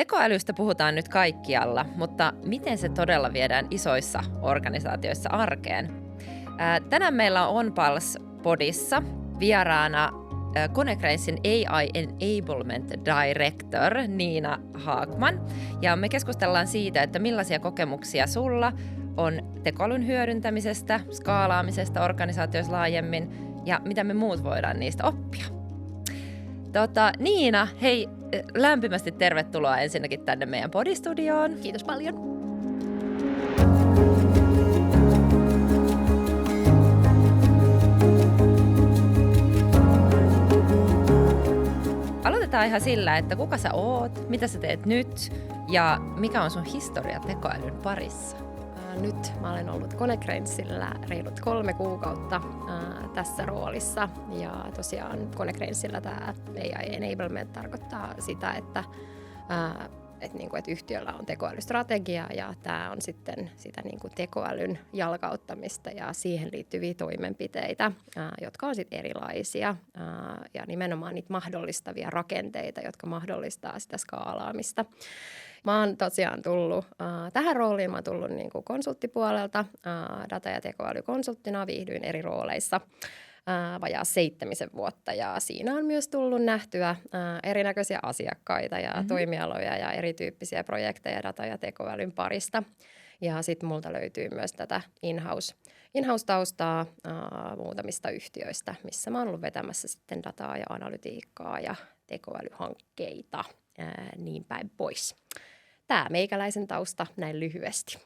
Tekoälystä puhutaan nyt kaikkialla, mutta miten se todella viedään isoissa organisaatioissa arkeen? Tänään meillä on Pulse-podissa vieraana Konecranesin AI Enablement Director Niina Haakman. Ja me keskustellaan siitä, että millaisia kokemuksia sulla on tekoälyn hyödyntämisestä, skaalaamisesta organisaatioissa laajemmin ja mitä me muut voidaan niistä oppia. Niina, hei, lämpimästi tervetuloa ensinnäkin tänne meidän podistudioon. Kiitos paljon. Aloitetaan ihan sillä, että kuka sä oot, mitä sä teet nyt ja mikä on sun historia tekoälyn parissa? Nyt mä olen ollut Konecranesilla reilut 3 kuukautta tässä roolissa ja tosiaan Konecranesilla tämä AI Enablement tarkoittaa sitä, että yhtiöllä on tekoälystrategia ja tämä on sitten sitä tekoälyn jalkauttamista ja siihen liittyviä toimenpiteitä, jotka on sitten erilaisia ja nimenomaan niitä mahdollistavia rakenteita, jotka mahdollistaa sitä skaalaamista. Mä oon tosiaan tullut tähän rooliin, mä oon tullut konsulttipuolelta data- ja tekoälykonsulttina, viihdyin eri rooleissa vajaa 7 vuotta ja siinä on myös tullut nähtyä erinäköisiä asiakkaita ja toimialoja ja erityyppisiä projekteja data- ja tekoälyn parista. Ja sitten multa löytyy myös tätä in-house-taustaa muutamista yhtiöistä, missä mä oon ollut vetämässä sitten dataa ja analytiikkaa ja tekoälyhankkeita, niin päin pois. Tämä meikäläisen tausta näin lyhyesti.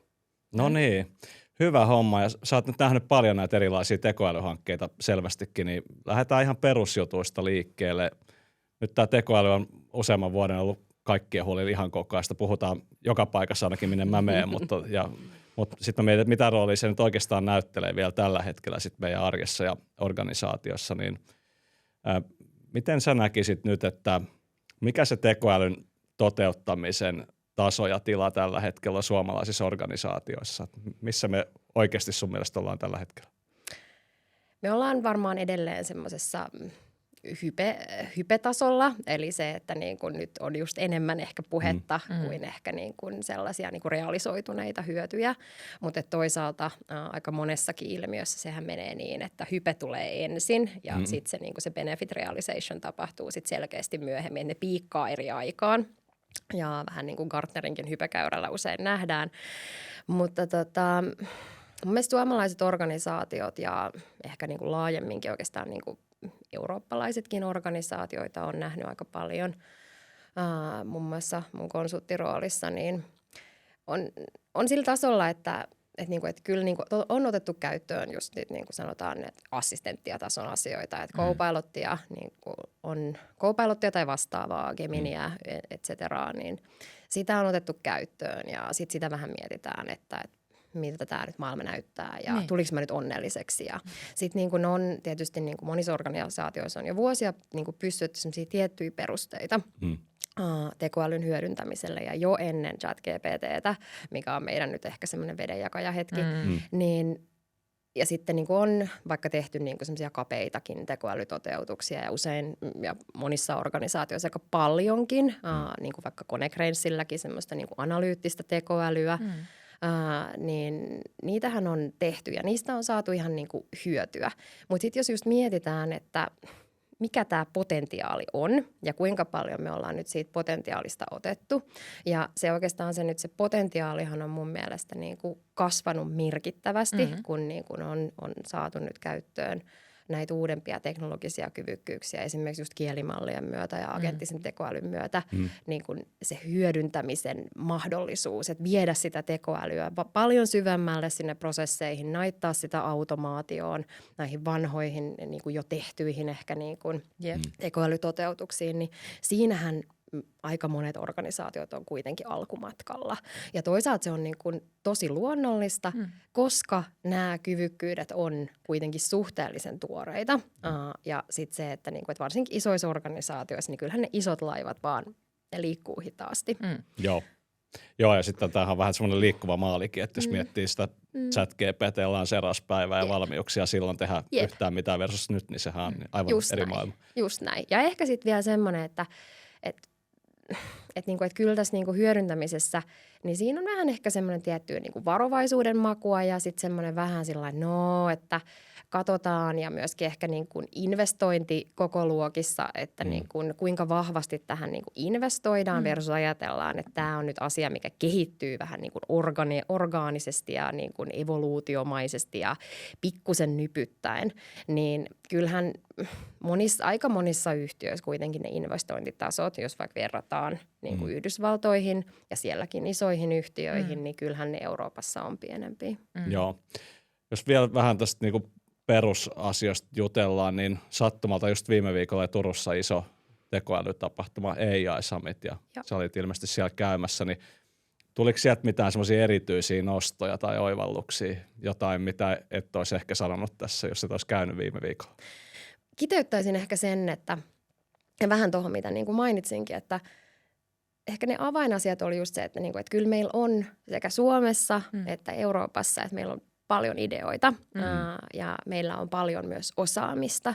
No niin, hyvä homma. Ja sä oot nyt nähnyt paljon näitä erilaisia tekoälyhankkeita selvästikin, niin lähdetään ihan perusjutuista liikkeelle. Nyt tämä tekoäly on useamman vuoden ollut kaikkien huolilla ihan koko ajan. Sitä puhutaan joka paikassa ainakin, minne mä menen, mutta sitten mä mietin, että mitä roolia se nyt oikeastaan näyttelee vielä tällä hetkellä sit meidän arjessa ja organisaatiossa. Niin, miten sä näkisit nyt, että mikä se tekoälyn toteuttamisen taso ja tila tällä hetkellä suomalaisissa organisaatioissa? Missä me oikeasti sun mielestä ollaan tällä hetkellä? Me ollaan varmaan edelleen semmoisessa hype-tasolla, eli se, että nyt on just enemmän ehkä puhetta kuin ehkä sellaisia realisoituneita hyötyjä, mutta toisaalta aika monessakin ilmiössä sehän menee niin, että hype tulee ensin ja sitten se benefit realization tapahtuu sitten selkeästi myöhemmin, ne piikkaa eri aikaan. Ja vähän niin kuin Gartnerinkin hypekäyrällä usein nähdään. Mutta mun mielestä suomalaiset organisaatiot ja ehkä laajemminkin oikeastaan eurooppalaisetkin organisaatioita on nähnyt aika paljon. Muun muassa mun konsulttiroolissa niin on sillä tasolla, että kyllä on otettu käyttöön just nyt sanotaan, että assistenttiatason asioita, että Copilottia on Copilottia tai vastaavaa, Geminiä, et cetera, niin sitä on otettu käyttöön ja sitten sitä vähän mietitään, että miltä tämä nyt maailma näyttää ja tuliko mä nyt onnelliseksi. Ja sitten on tietysti monissa organisaatioissa on jo vuosia pystytty sellaisia tiettyjä perusteita tekoälyn hyödyntämiselle ja jo ennen ChatGPT:tä, mikä on meidän nyt ehkä semmoinen vedenjakajahetki, niin ja sitten on vaikka tehty semmoisia kapeitakin tekoälytoteutuksia ja usein ja monissa organisaatioissa aika paljonkin, vaikka Konecranesilläkin semmoista analyyttistä tekoälyä, niin niitähän on tehty ja niistä on saatu ihan hyötyä. Mutta sitten jos just mietitään, että mikä tämä potentiaali on ja kuinka paljon me ollaan nyt siitä potentiaalista otettu. Ja se oikeastaan se potentiaalihan on mun mielestä kasvanut merkittävästi, kun on saatu nyt käyttöön näitä uudempia teknologisia kyvykkyyksiä, esimerkiksi just kielimallien myötä ja agenttisen tekoälyn myötä, se hyödyntämisen mahdollisuus, että viedä sitä tekoälyä paljon syvemmälle sinne prosesseihin, naittaa sitä automaatioon, näihin vanhoihin jo tehtyihin ehkä tekoälytoteutuksiin, niin siinähän aika monet organisaatiot on kuitenkin alkumatkalla. Ja toisaalta se on tosi luonnollista, koska nämä kyvykkyydet on kuitenkin suhteellisen tuoreita. Ja sitten se, että varsinkin isoissa organisaatioissa, niin kyllähän ne isot laivat vaan ne liikkuu hitaasti. Joo, ja sitten tämähän on vähän semmoinen liikkuva maalikin, että jos miettii sitä ChatGPT-lanseerauspäivää ja valmiuksia silloin tehdä yhtään mitään versus nyt, niin sehän on aivan eri maailma. Just näin. Ja ehkä sitten vielä semmoinen, että että kyllä tässä niinku hyödyntämisessä, niin siinä on vähän ehkä semmoinen tietty niinku varovaisuuden makua ja sitten semmoinen vähän sillain, että katsotaan ja myöskin ehkä niinku investointi koko luokissa, että niinku, kuinka vahvasti tähän niinku investoidaan versus ajatellaan, että tämä on nyt asia, mikä kehittyy vähän niinku orgaanisesti ja niinku evoluutiomaisesti ja pikkusen nypyttäen, niin kyllähän aika monissa yhtiöissä kuitenkin ne investointitasot, jos vaikka verrataan niin kuin Yhdysvaltoihin ja sielläkin isoihin yhtiöihin, niin kyllähän ne Euroopassa on pienempiä. Joo. Jos vielä vähän tästä niin kuin perusasioista jutellaan, niin sattumalta just viime viikolla oli Turussa iso tekoälytapahtuma AI Summit ja sä olit ilmeisesti siellä käymässä, niin tuliko sieltä mitään semmoisia erityisiä nostoja tai oivalluksia, jotain mitä et olisi ehkä sanonut tässä, jos et olisi käynyt viime viikolla? Kiteyttäisin ehkä sen, että ja vähän tuohon, mitä niin kuin mainitsinkin, että ehkä ne avainasiat oli just se, että, niin kuin, että kyllä meillä on sekä Suomessa että Euroopassa, että meillä on paljon ideoita ja meillä on paljon myös osaamista,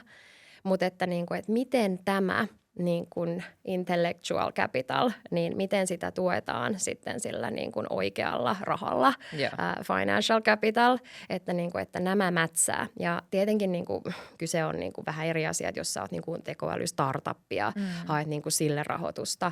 mutta että, niin kuin, että miten tämä niin kuin intellectual capital, niin miten sitä tuetaan sitten sillä niin kuin oikealla rahalla, financial capital, että, niin kuin, että nämä mätsää. Ja tietenkin niin kuin, kyse on niin kuin vähän eri asiat, jos sä oot niin kuin tekoälystartuppia, haet niin kuin sille rahoitusta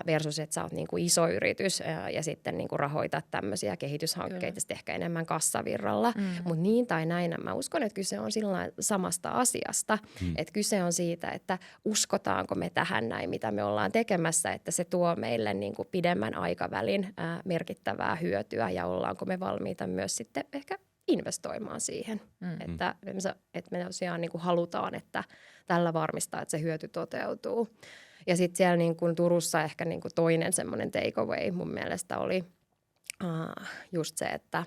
versus, että sä oot niin kuin iso yritys ja sitten niin kuin rahoitat tämmöisiä kehityshankkeita sitten ehkä enemmän kassavirralla. Mutta niin tai näin, mä uskon, että kyse on sillä samasta asiasta, että kyse on siitä, että uskotaanko me tähän näin, mitä me ollaan tekemässä, että se tuo meille niin kuin pidemmän aikavälin merkittävää hyötyä ja ollaanko me valmiita myös sitten ehkä investoimaan siihen, että me tosiaan niin kuin halutaan, että tällä varmistaa, että se hyöty toteutuu. Ja sitten siellä niin kuin Turussa ehkä niin kuin toinen semmoinen takeaway mun mielestä oli just se, että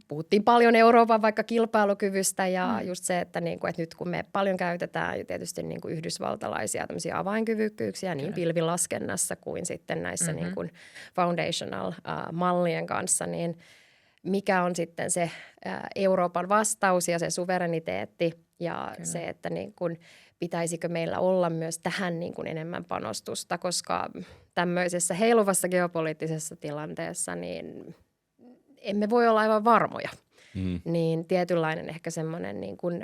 puhuttiin paljon Euroopan vaikka kilpailukyvystä ja just se, että, niin kuin, että nyt kun me paljon käytetään tietysti niin kuin yhdysvaltalaisia tämmöisiä avainkyvykkyyksiä niin pilvilaskennassa kuin sitten näissä niin kuin foundational-mallien kanssa, niin mikä on sitten se Euroopan vastaus ja se suvereniteetti ja se, että niin kuin, pitäisikö meillä olla myös tähän niin kuin enemmän panostusta, koska tämmöisessä heiluvassa geopoliittisessa tilanteessa niin emme voi olla aivan varmoja. Niin tietynlainen ehkä semmoinen niin kuin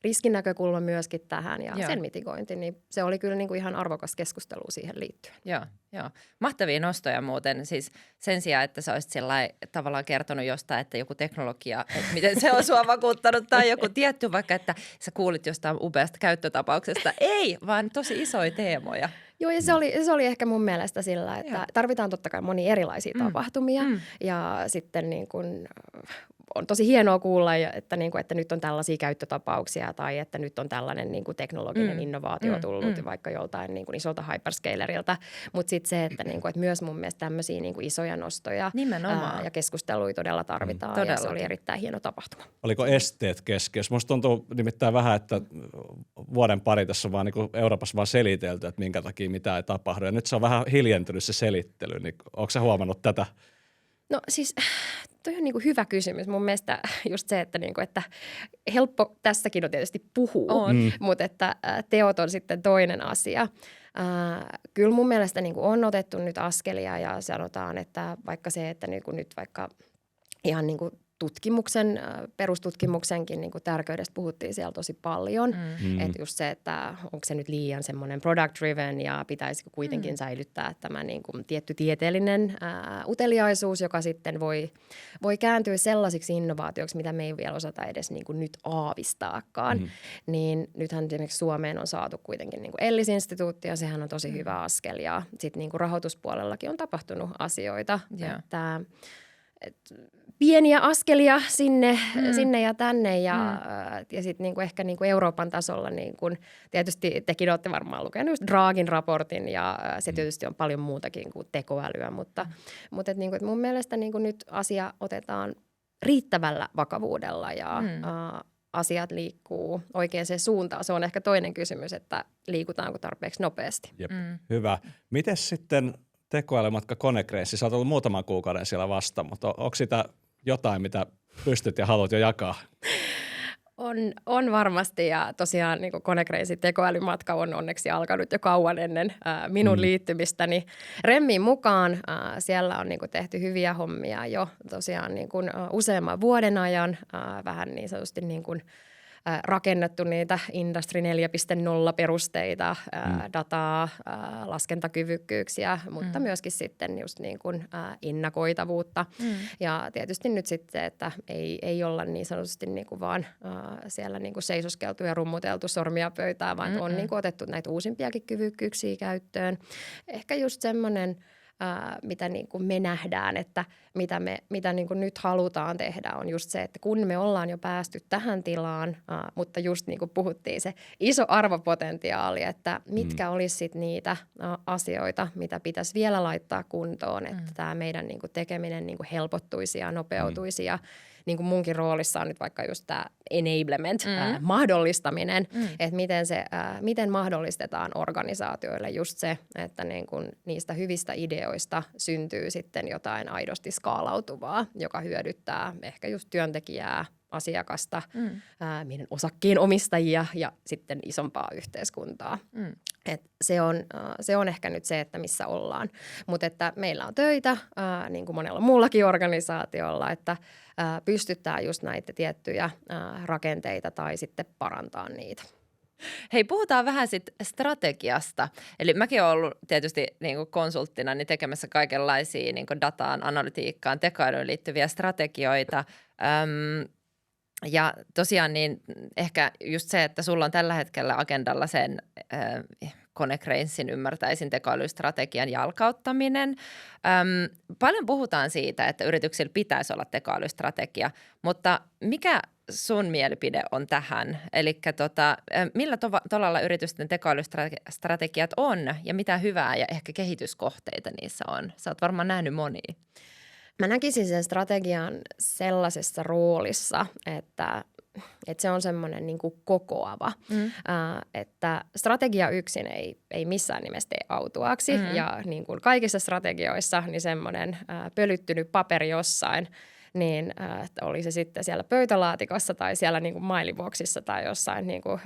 riskin näkökulma myöskin tähän ja sen mitigointi, niin se oli kyllä niin kuin ihan arvokas keskustelu siihen liittyen. Joo. Mahtavia nostoja muuten. Siis sen sijaan, että sä olisit tavallaan kertonut jostain, että joku teknologia, että miten se on sua vakuuttanut tai joku tietty vaikka, että sä kuulit jostain upeasta käyttötapauksesta. Ei, vaan tosi isoja teemoja. Joo, ja se oli ehkä mun mielestä sillä, että tarvitaan totta kai monia erilaisia tapahtumia ja sitten niin kuin on tosi hienoa kuulla, että nyt on tällaisia käyttötapauksia tai että nyt on tällainen niin kuin teknologinen innovaatio tullut vaikka joltain niin kuin isolta hyperscalerilta. Mutta sitten se, että myös mun mielestä tämmöisiä niin kuin isoja nostoja ja keskusteluja todella tarvitaan ja se oli erittäin hieno tapahtuma. Oliko esteet keskiössä? Musta tuntuu nimittäin vähän, että vuoden pari tässä on vaan niin kuin Euroopassa vaan selitelty, että minkä takia mitä ei tapahdu. Ja nyt se on vähän hiljentynyt se selittely, niin onko sä huomannut tätä? No siis toi on niinku hyvä kysymys. Mun mielestä just se, että helppo tässäkin on tietysti puhua, mutta että teot on sitten toinen asia. Kyllä mun mielestä on otettu nyt askelia ja sanotaan, että vaikka se, että nyt vaikka ihan perustutkimuksenkin tärkeydestä puhuttiin siellä tosi paljon. Että just se, että onko se nyt liian semmoinen product driven ja pitäisikö kuitenkin säilyttää tämä tietty tieteellinen uteliaisuus, joka sitten voi kääntyä sellaisiksi innovaatioiksi, mitä me ei vielä osata edes nyt aavistaakaan. Niin nythän esimerkiksi Suomeen on saatu kuitenkin Ellis-instituutti ja sehän on tosi hyvä askel ja sitten rahoituspuolellakin on tapahtunut asioita. Että pieniä askelia sinne ja tänne ja sitten ehkä Euroopan tasolla tietysti tekin olette varmaan lukenut just Draghin raportin ja se tietysti on paljon muutakin kuin tekoälyä, mutta että mun mielestä nyt asia otetaan riittävällä vakavuudella ja asiat liikkuu oikeaan suuntaan. Se on ehkä toinen kysymys, että liikutaanko tarpeeksi nopeasti. Hyvä. Mites sitten tekoälymatka Konecranes? Sä oot ollut muutaman kuukauden siellä vasta, mutta onko sitä jotain, mitä pystyt ja haluat jo jakaa? On varmasti, ja tosiaan niin Konecrazy tekoälymatka on onneksi alkanut jo kauan ennen minun liittymistäni Remmiin mukaan. Siellä on niin kuin tehty hyviä hommia jo tosiaan niin kuin useamman vuoden ajan, vähän niin sanotusti niin kuin rakennettu niitä Industry 4.0 perusteita, dataa, laskentakyvykkyyksiä, mutta myöskin sitten just niin kuin ennakoitavuutta. Ja tietysti nyt sitten, että ei olla niin sanotusti niin kuin vaan siellä niin kuin seisoskeltu ja rummuteltu sormia pöytään, vaan on niin kuin otettu näitä uusimpiakin kyvykkyyksiä käyttöön. Ehkä just semmoinen, mitä niin kuin me nähdään, että mitä niin kuin nyt halutaan tehdä, on just se, että kun me ollaan jo päästy tähän tilaan, mutta just niin kuin puhuttiin se iso arvopotentiaali, että mitkä olisi sit niitä asioita, mitä pitäisi vielä laittaa kuntoon, että tämä meidän niin kuin tekeminen niin kuin helpottuisi ja nopeutuisi ja niin kuin munkin roolissa on nyt vaikka just tämä enablement, mahdollistaminen, että miten mahdollistetaan organisaatioille just se, että niin kuin niistä hyvistä ideoista syntyy sitten jotain aidosti skaalautuvaa, joka hyödyttää ehkä just työntekijää, asiakasta, meidän osakkeenomistajia ja sitten isompaa yhteiskuntaa. Et se on ehkä nyt se, että missä ollaan. Mutta että meillä on töitä, niin kuin monella muullakin organisaatiolla, että pystytään just näitä tiettyjä rakenteita tai sitten parantaa niitä. Hei, puhutaan vähän sitten strategiasta. Eli mäkin olen ollut tietysti niin kuin konsulttina niin tekemässä kaikenlaisia niin kuin dataan, analytiikkaan, tekoälyyn liittyviä strategioita. Ja tosiaan niin ehkä just se, että sulla on tällä hetkellä agendalla sen Konecrazyn ymmärtäisin tekoälystrategian jalkauttaminen. Paljon puhutaan siitä, että yrityksillä pitäisi olla tekoälystrategia, mutta mikä sun mielipide on tähän? Eli millä tolalla yritysten tekoälystrategiat on ja mitä hyvää ja ehkä kehityskohteita niissä on? Sä oot varmaan nähnyt monia. Mä näkisin sen strategian sellaisessa roolissa, että se on semmoinen niin kuin kokoava, että strategia yksin ei missään nimessä tee autuaaksi ja niin kuin kaikissa strategioissa niin semmoinen pölyttynyt paperi jossain, niin oli se sitten siellä pöytälaatikossa tai siellä niin kuin mailiboxissa tai jossain niin kuin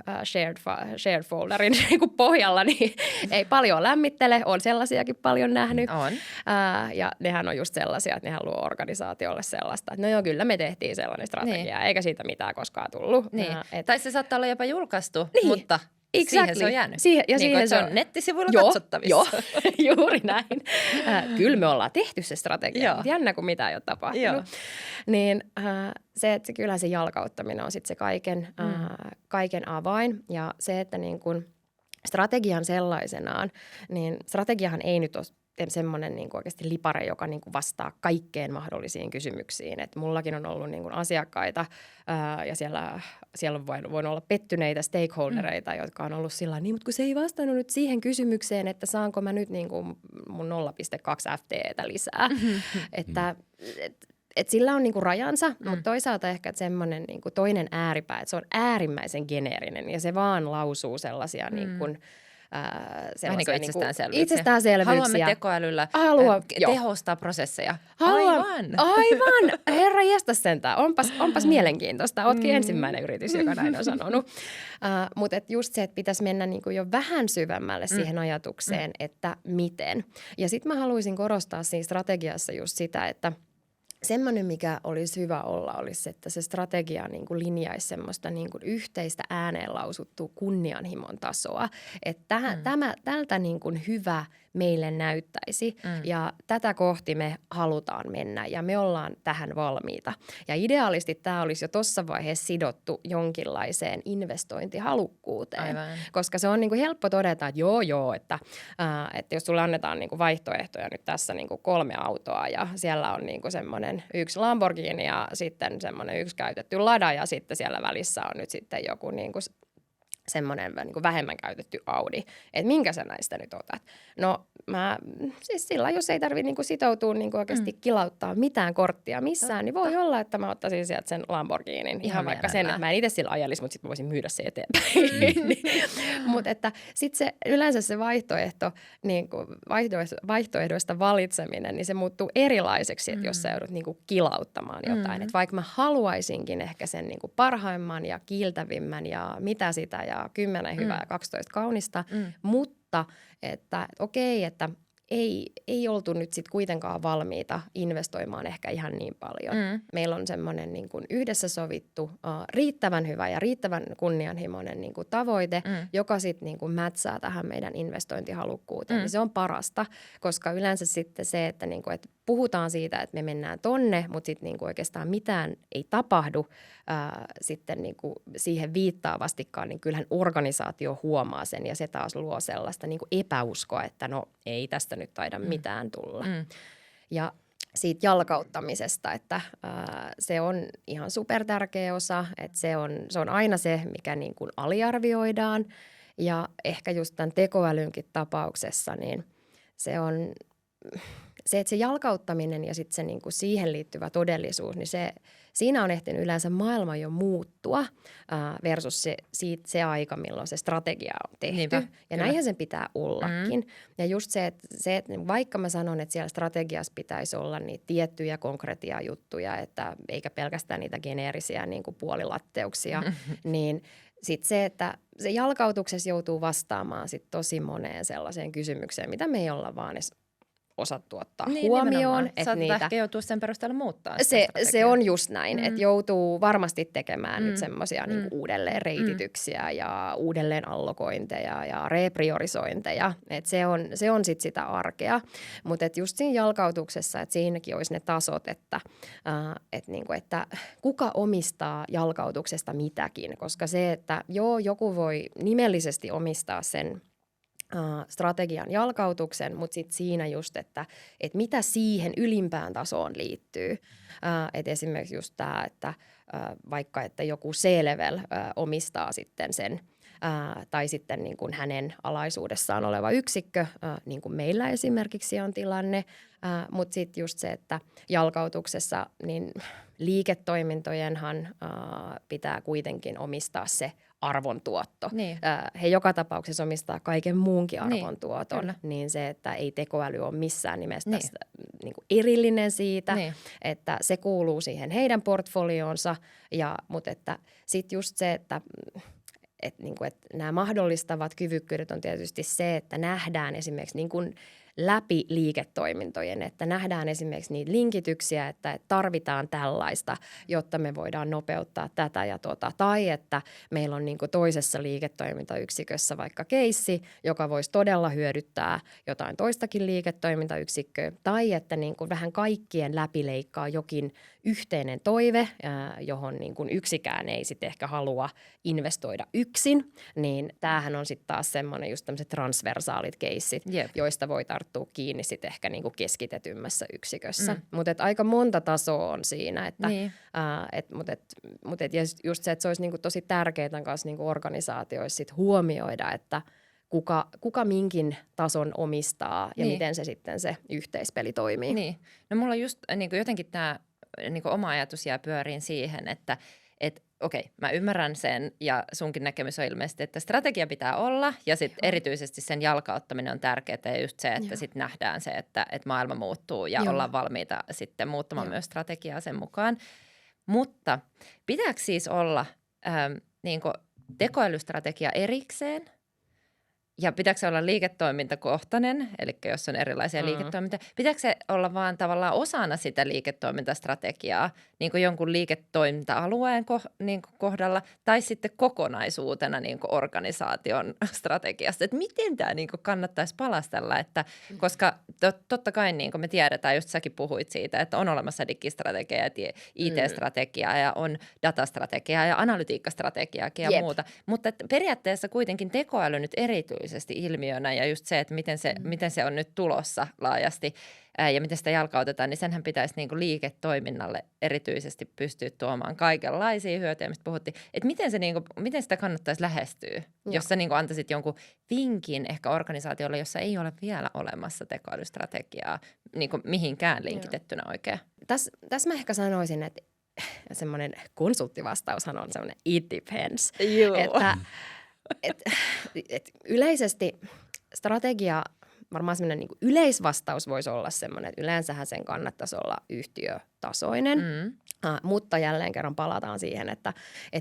shared folderin niin kuin pohjalla, niin ei paljon lämmittele. On sellaisiakin paljon nähnyt. On. Ja nehän on just sellaisia, että nehän luo organisaatiolle sellaista, että no joo, kyllä me tehtiin sellainen strategia, eikä siitä mitään koskaan tullut. Niin. Tai se saattaa olla jopa julkaistu, mutta exactly. Siihen se on jäänyt. Siihen se on nettisivuilla katsottavissa. Joo, juuri näin. Kyllä me ollaan tehty se strategia. Jännä, kun mitä ei ole tapahtunut. Niin se, että kyllä se jalkauttaminen on sitten se kaiken avain. Ja se, että niin kun strategian sellaisenaan, niin strategiahan ei nyt ole semmoinen niin kuin oikeasti lipare, joka niin kuin vastaa kaikkeen mahdollisiin kysymyksiin. Et mullakin on ollut niin kuin asiakkaita ja siellä on voinut olla pettyneitä stakeholdereita, jotka on ollut sillä niin, mutta kun se ei vastannut nyt siihen kysymykseen, että saanko mä nyt niin kuin mun 0,2 FTEtä lisää. Että sillä on niinku rajansa, mutta toisaalta ehkä semmoinen niinku toinen ääripää, että se on äärimmäisen geneerinen ja se vaan lausuu sellaisia niinku vähän niin kuin itsestäänselvyyksiä. Haluamme tekoälyllä tehostaa prosesseja. Aivan! Herra jästä sentään. Onpas mielenkiintoista. Ootkin ensimmäinen yritys, joka näin on sanonut. Mutta just se, että pitäisi mennä niinku jo vähän syvemmälle siihen ajatukseen, että miten. Ja sitten mä haluaisin korostaa siinä strategiassa just sitä, että semmoinen, mikä olisi hyvä olla, olisi, että se strategia niin kuin linjaisi semmoista niin kuin yhteistä ääneen lausuttua kunnianhimon tasoa. Että tältä niin kuin hyvä meille näyttäisi ja tätä kohti me halutaan mennä ja me ollaan tähän valmiita. Ja ideaalisti tämä olisi jo tuossa vaiheessa sidottu jonkinlaiseen investointihalukkuuteen, aivan. Koska se on niin kuin helppo todeta, että että jos sulle annetaan niin kuin vaihtoehtoja nyt tässä niin kuin 3 autoa ja siellä on niin kuin semmoinen 1 Lamborghini ja sitten semmoinen 1 käytetty Lada ja sitten siellä välissä on nyt sitten joku niin kuin semmoinen niin kuin vähemmän käytetty Audi, että minkä sä näistä nyt otat? No mä, siis sillä jos ei tarvitse niin kuin sitoutua niin kuin oikeasti kilauttaa mitään korttia missään, niin voi olla, että mä ottaisin sieltä sen Lamborghinin. Ihan vaikka sen, että mä en itse sillä ajelisi, mutta sitten mä voisin myydä se eteenpäin. Mutta että sitten se, yleensä se vaihtoehto, niin kuin vaihtoehdoista valitseminen, niin se muuttuu erilaiseksi, että jos sä joudut niin kuin kilauttamaan jotain. Että vaikka mä haluaisinkin ehkä sen niin kuin parhaimman ja kiiltävimmän ja mitä sitä ja 10 hyvää ja 12 kaunista, mutta että okei, että ei oltu nyt sitten kuitenkaan valmiita investoimaan ehkä ihan niin paljon. Meillä on semmoinen niin kuin yhdessä sovittu riittävän hyvä ja riittävän kunnianhimoinen niin kuin tavoite, joka sitten niin kuin mätsää tähän meidän investointihalukkuuteen. Niin se on parasta, koska yleensä sitten se, että, niin kuin, että puhutaan siitä, että me mennään tonne, mutta sitten niin kuin oikeastaan mitään ei tapahdu sitten niin kuin siihen viittaavastikaan, niin kyllähän organisaatio huomaa sen ja se taas luo sellaista niin kuin epäuskoa, että no ei tästä nyt taida mitään tulla. Ja siitä jalkauttamisesta, että se on ihan supertärkeä osa, että se on aina se, mikä niin kuin aliarvioidaan ja ehkä just tämän tekoälynkin tapauksessa, niin se on se, että se jalkauttaminen ja sitten se niin kuin siihen liittyvä todellisuus, niin siinä on ehtinyt yleensä maailma jo muuttua versus se aika, milloin se strategia on tehty. Niinpä, ja kyllä. näinhän sen pitää ollakin. Ja just se, että vaikka mä sanon, että siellä strategiassa pitäisi olla niitä tiettyjä konkreettia juttuja, että eikä pelkästään niitä geneerisiä niin kuin puolilatteuksia, niin sitten se, että se jalkautuksessa joutuu vastaamaan sit tosi moneen sellaiseen kysymykseen, mitä me ei olla vaan edes osattu ottaa huomioon. Että niitä ehkä joutuu sen perusteella muuttaa. Se on just näin, että joutuu varmasti tekemään nyt semmoisia niin uudelleen reitityksiä ja uudelleen allokointeja ja repriorisointeja. Että se on sitten sitä arkea. Mutta just siinä jalkautuksessa, että siinäkin olisi ne tasot, että kuka omistaa jalkautuksesta mitäkin. Koska se, että joku voi nimellisesti omistaa sen strategian jalkautuksen, mutta sitten siinä just, että mitä siihen ylimpään tasoon liittyy. Et esimerkiksi just tämä, että vaikka että joku C-level omistaa sitten sen, tai sitten niin kuin hänen alaisuudessaan oleva yksikkö, niin kuin meillä esimerkiksi on tilanne, mutta sitten just se, että jalkautuksessa niin liiketoimintojenhan pitää kuitenkin omistaa se arvontuotto. Niin. He joka tapauksessa omistaa kaiken muunkin arvontuoton, niin se, että ei tekoäly ole missään nimessä niin kuin erillinen siitä, että se kuuluu siihen heidän portfolioonsa, mutta että sitten just se, että nämä mahdollistavat kyvykkyydet on tietysti se, että nähdään esimerkiksi niin kuin läpi liiketoimintojen, että nähdään esimerkiksi niitä linkityksiä, että tarvitaan tällaista, jotta me voidaan nopeuttaa tätä ja tai että meillä on niin kuin toisessa liiketoimintayksikössä vaikka keissi, joka voisi todella hyödyttää jotain toistakin liiketoimintayksikköä, tai että niin kuin vähän kaikkien läpileikkaa jokin yhteinen toive, johon niin kuin yksikään ei sitten ehkä halua investoida yksin, niin tämähän on sitten taas semmoinen just tämmöiset transversaalit keissit, joista voi tarttua kiinni sitten ehkä niin kuin keskitetymmässä yksikössä. Mutta aika monta tasoa on siinä, että ja just se, että se olisi niin kuin tosi tärkeää kanssa niin kuin organisaatioissa sit huomioida, että kuka minkin tason omistaa ja miten se sitten se yhteispeli toimii. Niin. No mulla just niin kuin jotenkin tämä niin kuin oma ajatus jää pyöriin siihen, että okei, mä ymmärrän sen ja sunkin näkemys on ilmeisesti, että strategia pitää olla ja sitten erityisesti sen jalkauttaminen on tärkeää ja just se, että sitten nähdään se, että maailma muuttuu ja ollaan valmiita sitten muuttamaan myös strategiaa sen mukaan. Mutta pitääkö siis olla niin kuin tekoälystrategia erikseen? Ja pitääkö se olla liiketoimintakohtainen, eli jos on erilaisia liiketoimintoja, pitääkö se olla vaan tavallaan osana sitä liiketoimintastrategiaa, niin kuin jonkun liiketoiminta-alueen niin kuin kohdalla, tai sitten kokonaisuutena niin kuin organisaation strategiasta. Että miten tämä niin kuin kannattaisi palastella, että, koska totta kai niin kuin me tiedetään, just säkin puhuit siitä, että on olemassa digistrategia ja IT-strategiaa ja on datastrategiaa ja analytiikkastrategiaakin ja muuta, mutta periaatteessa kuitenkin tekoäly nyt erityisesti erityisesti ilmiönä ja just se, että miten se on nyt tulossa laajasti ja miten sitä jalkautetaan, niin senhän pitäisi niin kuin liiketoiminnalle erityisesti pystyä tuomaan kaikenlaisia hyötyjä, mistä puhuttiin. Että miten sitä kannattaisi lähestyä, jos sä niin kuin antaisit jonkun vinkin ehkä organisaatiolle, jossa ei ole vielä olemassa tekoälystrategiaa niin kuin mihinkään linkitettynä oikein. Tässä mä ehkä sanoisin, että semmoinen konsulttivastaushan on semmoinen it depends. Että yleisesti strategia, varmaan semmoinen niin kuin yleisvastaus voisi olla semmoinen, että yleensähän sen kannattaisi olla yhtiötasoinen, mutta jälleen kerran palataan siihen, että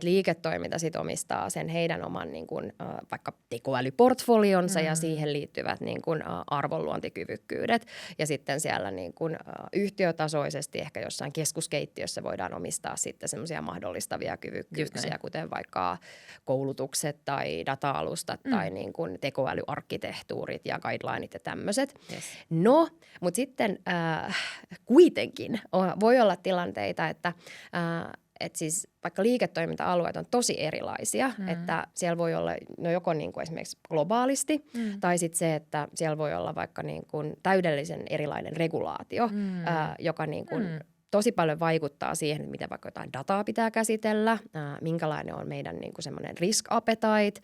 liiketoiminta sit omistaa sen heidän oman niin kuin, vaikka tekoälyportfolionsa ja siihen liittyvät niin kuin, arvonluontikyvykkyydet. Ja sitten siellä niin kuin, yhtiötasoisesti ehkä jossain keskuskeittiössä voidaan omistaa sitten semmoisia mahdollistavia kyvykkyyksiä, kuten vaikka koulutukset tai data-alustat tai niin kuin, tekoälyarkkitehtuurit ja guidelineit ja tämmöiset. Yes. No, mutta sitten kuitenkin voi olla tilanteita, että siis vaikka liiketoiminta-alueet on tosi erilaisia, että siellä voi olla joko niin kuin esimerkiksi globaalisti tai sitten se, että siellä voi olla vaikka niin kuin täydellisen erilainen regulaatio, joka niin kuin tosi paljon vaikuttaa siihen, että miten vaikka jotain dataa pitää käsitellä, minkälainen on meidän niin kuin semmoinen risk appetite,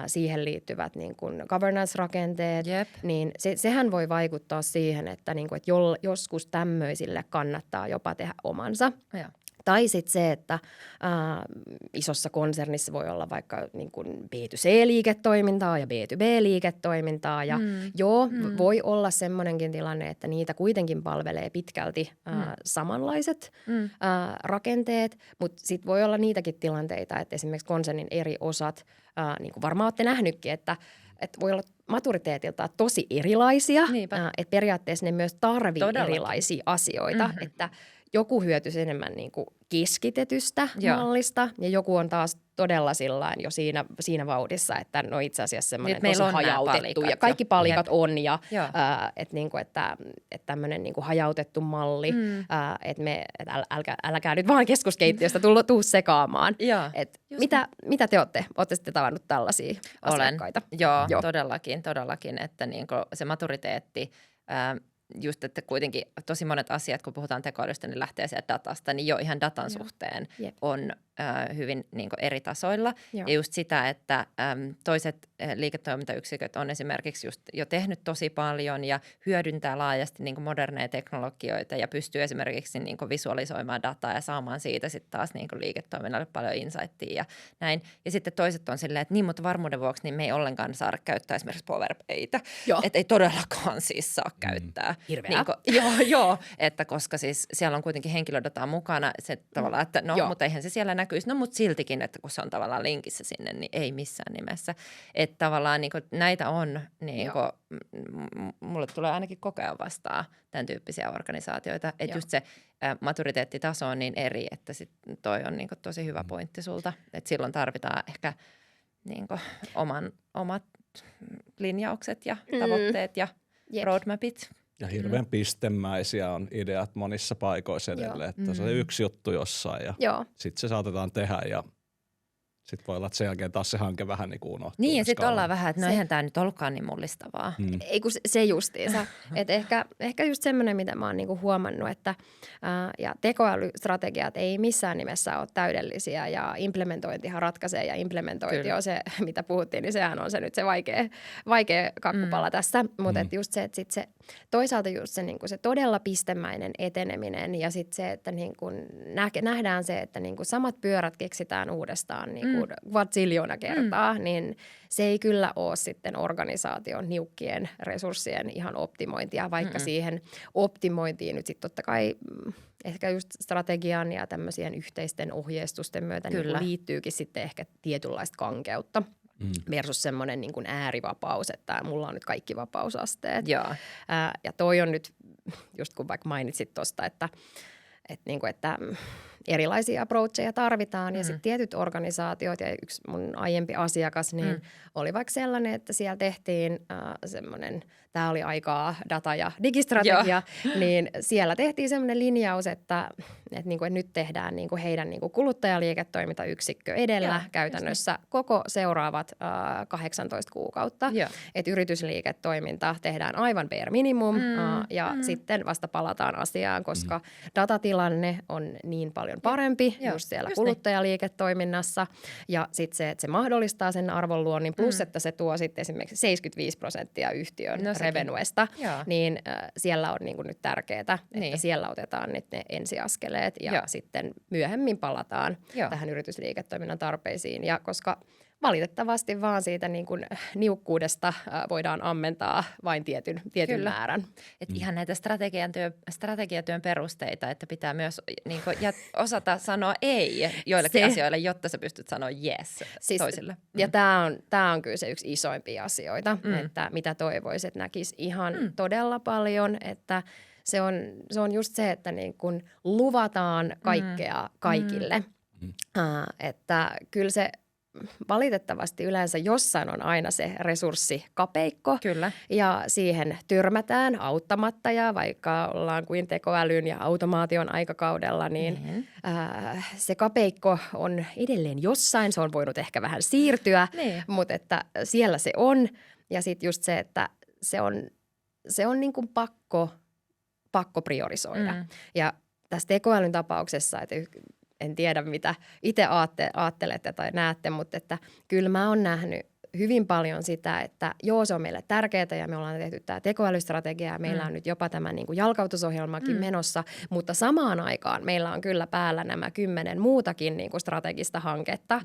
siihen liittyvät niin kuin governance-rakenteet, niin sehän voi vaikuttaa siihen, että, niin kuin, että joskus tämmöisille kannattaa jopa tehdä omansa. Ja. Tai sitten se, että isossa konsernissa voi olla vaikka niin kuin B2C-liiketoimintaa ja B2B-liiketoimintaa. Ja voi olla semmoinenkin tilanne, että niitä kuitenkin palvelee pitkälti samanlaiset rakenteet. Mutta sitten voi olla niitäkin tilanteita, että esimerkiksi konsernin eri osat, niin kuin varmaan olette nähnytkin, että voi olla maturiteetiltaan tosi erilaisia. Että periaatteessa ne myös tarvitsee erilaisia asioita, että joku hyötyisi enemmän niin kuin keskitetystä mallista ja joku on taas todella sillain jo siinä vauhdissa, että no itse asiassa semmoinen tosi hajautettu ja kaikki palikat on ja että niinku, että tämmöinen niinku hajautettu malli, että älkää nyt vaan keskuskeittiöstä tuu sekaamaan. Mitä te olette? Olette sitten tavannut tällaisia asiakkaita? Joo, todellakin, että niinku se maturiteetti just, että kuitenkin tosi monet asiat, kun puhutaan tekoälystä, niin lähtee sieltä datasta, niin jo ihan datan suhteen on hyvin niin kuin eri tasoilla. Ja just sitä, että toiset liiketoimintayksiköt on esimerkiksi just jo tehnyt tosi paljon ja hyödyntää laajasti niin kuin moderneja teknologioita ja pystyy esimerkiksi niin kuin visualisoimaan dataa ja saamaan siitä sitten taas niin kuin liiketoiminnalle paljon insightia ja näin. Ja sitten toiset on silleen, että niin, mutta varmuuden vuoksi niin me ei ollenkaan saada käyttää esimerkiksi PowerPaytä. Että ei todellakaan siis saa käyttää. Hirveä. Niin joo, että koska siis siellä on kuitenkin henkilödataa mukana, se tavallaan, että mutta eihän se siellä näkyisi. No, mutta siltikin, että kun se on tavallaan linkissä sinne, niin ei missään nimessä. Että tavallaan niin kuin, näitä on, niin kuin, mulle tulee ainakin koko ajan vastaan tämän tyyppisiä organisaatioita. Että just se maturiteettitaso on niin eri, että sit toi on niin kuin tosi hyvä pointti sulta. Että silloin tarvitaan ehkä niin kuin omat linjaukset ja tavoitteet ja roadmapit. Ja hirveän pistemäisiä on ideat monissa paikoissa edelleen, että se on yksi juttu jossain ja sitten se saatetaan tehdä ja sitten voi olla, että sen jälkeen taas se hanke vähän niin kuin unohtuu. Niin ja sitten ollaan vähän, että no eihän tämä nyt ollutkaan niin mullistavaa. Ei kun se justiinsa. Että ehkä just semmoinen, mitä mä oon niinku huomannut, että ja tekoälystrategiat ei missään nimessä ole täydellisiä ja implementointihan ratkaisee ja implementointi on se, mitä puhuttiin, niin sehän on se nyt se vaikea kakkupala tässä. Mutta just se, että sit se toisaalta just se, niinku se todella pistemäinen eteneminen ja sitten se, että niinku nähdään se, että niinku samat pyörät keksitään uudestaan niinku kvatsiljona kertaa, niin se ei kyllä ole sitten organisaation niukkien resurssien ihan optimointia, vaikka siihen optimointiin nyt sitten totta kai ehkä just strategian ja tämmöisien yhteisten ohjeistusten myötä niin liittyykin sitten ehkä tietynlaista kankeutta versus semmoinen niin kuin äärivapaus, että mulla on nyt kaikki vapausasteet. Ja toi on nyt, just kun vaikka mainitsit tuosta, että erilaisia approacheja tarvitaan ja sitten tietyt organisaatiot ja yksi mun aiempi asiakas niin oli vaikka sellainen, että siellä tehtiin semmoinen, tämä oli aikaa data- ja digistrategia, niin siellä tehtiin semmoinen linjaus, että niinku, että nyt tehdään niinku heidän niinku kuluttajaliiketoimintayksikkö edellä käytännössä koko seuraavat 18 kuukautta. Että yritysliiketoiminta tehdään aivan bare minimum ja sitten vasta palataan asiaan, koska datatilanne on niin paljon parempi just siellä kuluttajaliiketoiminnassa ja sitten se, että se mahdollistaa sen arvonluonnin plus, että se tuo sitten esimerkiksi 75% yhtiön revenuesta, niin siellä on niinku nyt tärkeää, että siellä otetaan nyt ne ensiaskeleet ja sitten myöhemmin palataan tähän yritysliiketoiminnan tarpeisiin ja koska valitettavasti vaan siitä niin kuin niukkuudesta voidaan ammentaa vain tietyn määrän. Et ihan näitä strategiatyön perusteita, että pitää myös niin kuin, osata sanoa ei joillekin asioille, jotta sä pystyt sanoa yes toisille. Ja tämä on kyllä se yksi isoimpia asioita, että mitä toivoisit, että näkisi ihan todella paljon, että se on just se, että niin kun luvataan kaikkea kaikille, että kyllä se valitettavasti yleensä jossain on aina se resurssikapeikko ja siihen tyrmätään auttamatta ja vaikka ollaan kuin tekoälyn ja automaation aikakaudella, niin se kapeikko on edelleen jossain. Se on voinut ehkä vähän siirtyä, mutta että siellä se on ja sitten just se, että se on niin kuin pakko priorisoida. Ja tässä tekoälyn tapauksessa, että en tiedä, mitä itse aattelette tai näette, mutta että kyllä mä oon nähnyt hyvin paljon sitä, että joo, se on meille tärkeää ja me ollaan tehty tämä tekoälystrategia ja meillä on nyt jopa tämä niin kuin jalkautusohjelmakin menossa, mutta samaan aikaan meillä on kyllä päällä nämä 10 muutakin niin kuin strategista hanketta,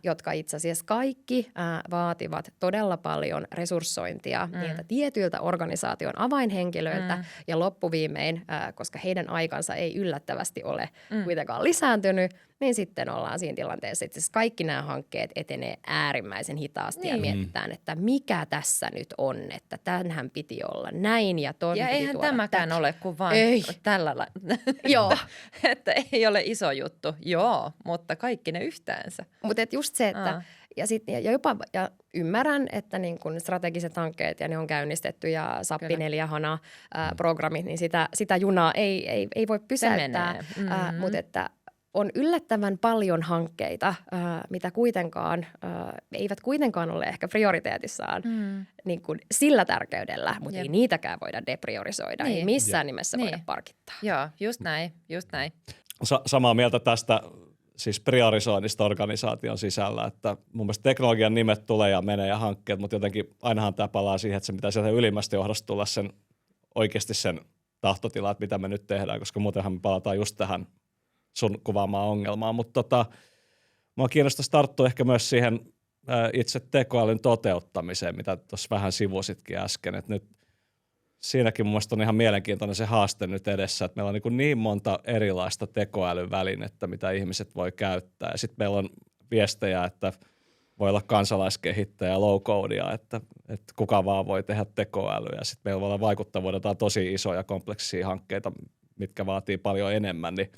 jotka itse asiassa kaikki vaativat todella paljon resurssointia niiltä tietyiltä organisaation avainhenkilöiltä ja loppuviimein, koska heidän aikansa ei yllättävästi ole kuitenkaan lisääntynyt, niin sitten ollaan siinä tilanteessa, että siis kaikki nämä hankkeet etenee äärimmäisen hitaasti ja mietitään, että mikä tässä nyt on, että tämänhän piti olla näin ja ton ja piti eihän tuoda tämäkään ole kuin vain tällä lailla. Joo. Että ei ole iso juttu, mutta kaikki ne yhteensä. Mutta just se, että ja ymmärrän, että niin kun strategiset hankkeet ja ne on käynnistetty ja Sappi 4 HANA programmit, niin sitä junaa ei voi pysäyttää, mutta että on yllättävän paljon hankkeita, mitä kuitenkaan, eivät kuitenkaan ole ehkä prioriteetissaan niin kuin sillä tärkeydellä, mutta ei niitäkään voida depriorisoida, ei missään nimessä voida parkittaa. Joo, just näin. Samaa mieltä tästä siis priorisoinnista organisaation sisällä, että mun mielestä teknologian nimet tulee ja menee ja hankkeet, mutta jotenkin ainahan tämä palaa siihen, että se pitää sieltä ylimmästä johdosta tulla oikeasti sen tahtotila, että mitä me nyt tehdään, koska muutenhan me palataan just tähän sun kuvaamaan ongelmaa, mutta mua kiinnostaisi tarttua ehkä myös siihen itse tekoälyn toteuttamiseen, mitä tuossa vähän sivusitkin äsken, että nyt siinäkin mun mielestä on ihan mielenkiintoinen se haaste nyt edessä, että meillä on niin monta erilaista tekoälyvälinettä, mitä ihmiset voi käyttää ja sitten meillä on viestejä, että voi olla kansalaiskehittäjä low-codea, että kuka vaan voi tehdä tekoälyä ja sitten meillä voi olla vaikuttavuudeltaan tosi isoja kompleksisia hankkeita, mitkä vaatii paljon enemmän, niin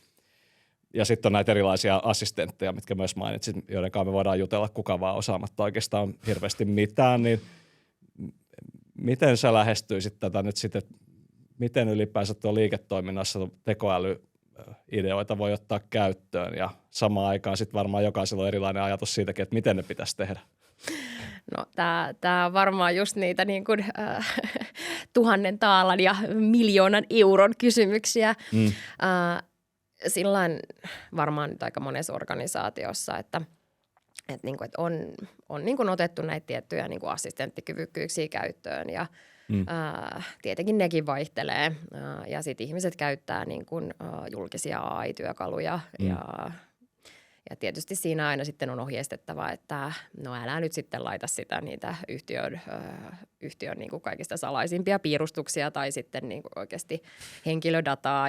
ja sitten on näitä erilaisia assistentteja, mitkä myös mainitsit, joiden kanssa me voidaan jutella kuka vaan osaamatta oikeastaan hirveästi mitään, niin miten sä lähestyisit tätä nyt sitten, miten ylipäänsä tuo liiketoiminnassa tekoälyideoita voi ottaa käyttöön ja samaan aikaan sitten varmaan jokaisella on erilainen ajatus siitäkin, että miten ne pitäisi tehdä? No tämä on varmaan just niitä niin kuin, 1000 taalan ja 1 000 000 euron kysymyksiä. Sillain varmaan nyt aika monessa organisaatiossa, että on niin kuin otettu näitä tiettyjä niin kuin assistenttikyvykkyyksiä käyttöön ja tietenkin nekin vaihtelee ja sitten ihmiset käyttää niin kuin julkisia AI-työkaluja ja tietysti siinä aina sitten on ohjeistettava, että no älä nyt sitten laita sitä niitä yhtiön yhtiön niin kuin kaikista salaisimpia piirustuksia tai sitten niin kuin oikeasti henkilödataa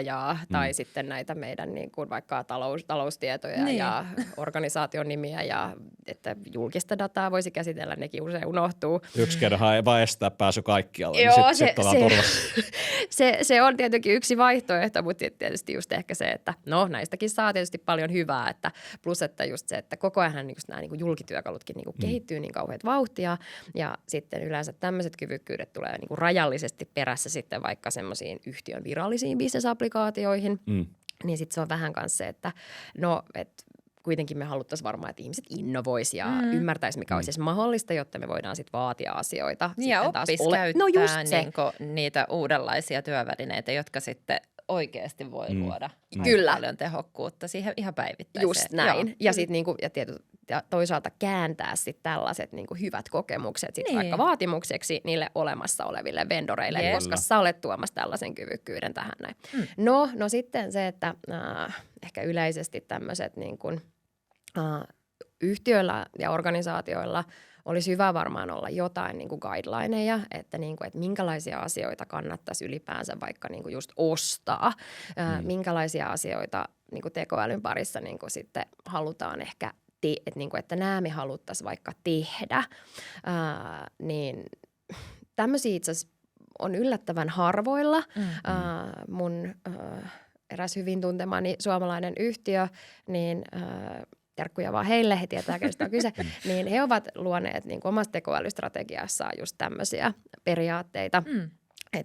tai sitten näitä meidän niin kuin vaikka taloustietoja ja organisaation nimiä ja että julkista dataa voisi käsitellä, nekin usein unohtuu. Yksi kerran ei vaan estää pääsy kaikkialle, Joo, niin sitten ollaan turvassa. Se on tietenkin yksi vaihtoehto, mutta tietysti just ehkä se, että no näistäkin saa tietysti paljon hyvää, että plus että just se, että koko ajan just nämä niin kuin julkityökalutkin niin kuin kehittyy niin kauheat vauhtia ja sitten yleensä tämmöiset kyvykkyydet tulee niin kuin rajallisesti perässä sitten vaikka semmoisiin yhtiön virallisiin business-applikaatioihin, niin sitten se on vähän kanssa se, että no, että kuitenkin me haluttaisiin varmaan, että ihmiset innovoisi ja ymmärtäisi, mikä olisi mahdollista, jotta me voidaan sitten vaatia asioita. Niin ja oppisi käyttää niitä uudenlaisia työvälineitä, jotka sitten oikeasti voi luoda paljon tehokkuutta siihen ihan päivittäiseen. Just näin. Joo. Ja sitten niinku, ja toisaalta kääntää sitten tällaiset niinku hyvät kokemukset sit vaikka vaatimukseksi niille olemassa oleville vendoreille, koska sä olet tuomassa tällaisen kyvykkyyden tähän näin. No sitten se, että ehkä yleisesti tämmöiset niinku, yhtiöillä ja organisaatioilla olisi hyvä varmaan olla jotain niin kuin guidelineja, että, niin kuin, että minkälaisia asioita kannattaisi ylipäänsä vaikka niin kuin just ostaa, minkälaisia asioita niin kuin tekoälyn parissa niin kuin sitten halutaan ehkä, että nämä me haluttaisiin vaikka tehdä, niin tämmöisiä itse asiassa on yllättävän harvoilla. Mun eräs hyvin tuntemani suomalainen yhtiö, niin terkkuja vaan heille, he tietää, kenestä on kyse, niin he ovat luoneet niin kuin omassa tekoälystrategiassaan just tämmöisiä periaatteita,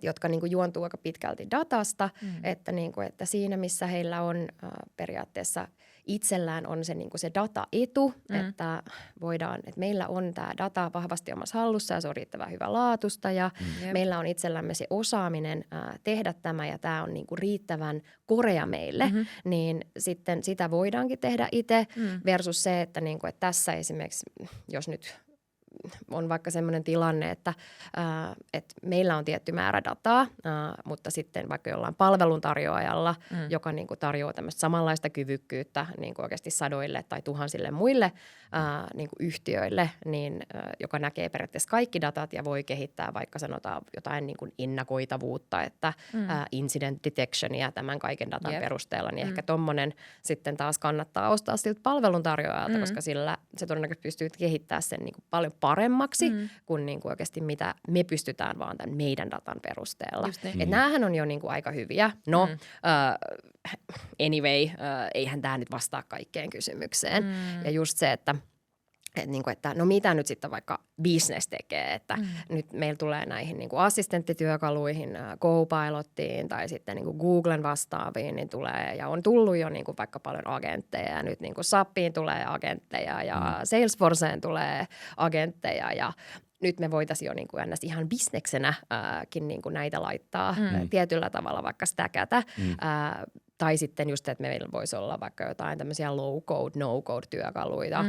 jotka niin kuin juontuu aika pitkälti datasta, että, niin kuin, että siinä missä heillä on periaatteessa itsellään on se, niin kuin se dataetu, että voidaan, että meillä on tämä data vahvasti omassa hallussa ja se on riittävän hyvä laatusta ja meillä on itsellämme se osaaminen tehdä tämä ja tämä on niin kuin riittävän korea meille, niin sitten sitä voidaankin tehdä itse versus se, että, niin kuin, että tässä esimerkiksi, jos nyt on vaikka semmoinen tilanne, että meillä on tietty määrä dataa, mutta sitten vaikka jollain palveluntarjoajalla, joka niin kuin tarjoaa tämmöistä samanlaista kyvykkyyttä niin kuin oikeasti sadoille tai tuhansille muille niin kuin yhtiöille, niin, joka näkee periaatteessa kaikki datat ja voi kehittää vaikka sanotaan jotain niin kuin ennakoitavuutta, että incident detectionia tämän kaiken datan perusteella, niin ehkä tommonen sitten taas kannattaa ostaa siltä palveluntarjoajalta, koska sillä se todennäköisesti pystyy kehittämään sen niin kuin paljon paremmaksi kuin, niin kuin oikeasti mitä me pystytään vaan tämän meidän datan perusteella. Että näähän on jo niin kuin aika hyviä. No, anyway, eihän tämä nyt vastaa kaikkeen kysymykseen. Ja just se, että no mitä nyt sitten vaikka business tekee, että nyt meillä tulee näihin niin kuin assistenttityökaluihin, Copilottiin tai sitten niin kuin Googlen vastaaviin, niin tulee ja on tullut jo niin kuin vaikka paljon agentteja ja nyt niin kuin SAPiin tulee agentteja ja Salesforceen tulee agentteja ja nyt me voitaisiin jo niin kuin ihan bisneksenäkin niin kuin näitä laittaa tietyllä tavalla vaikka stäkätä. Tai sitten just, että meillä voisi olla vaikka jotain tämmöisiä low-code, no-code-työkaluita,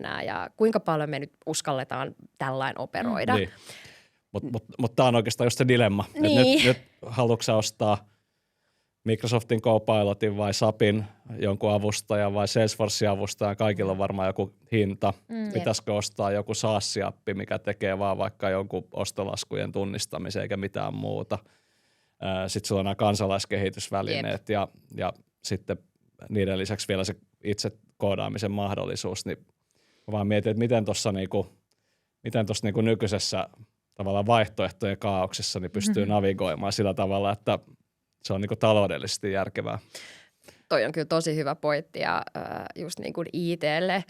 NA ja kuinka paljon me nyt uskalletaan tällainen operoida. Niin. Mutta tämä on oikeastaan just se dilemma. Niin. Nyt haluatko sä ostaa Microsoftin Copilotin vai SAPin jonkun avustajan vai Salesforcein avustajan, kaikilla on varmaan joku hinta. Pitäisikö ostaa joku SaaS-appi, mikä tekee vaan vaikka jonkun ostolaskujen tunnistamisen eikä mitään muuta. Sitten sulla on nämä kansalaiskehitysvälineet ja sitten niiden lisäksi vielä se itse koodaamisen mahdollisuus. Niin mä vaan mietin, että miten tuossa niinku nykyisessä tavallaan vaihtoehtojen kaauksessa niin pystyy navigoimaan sillä tavalla, että se on niinku taloudellisesti järkevää. Toi on kyllä tosi hyvä pointti ja just niin kuin IT:lle,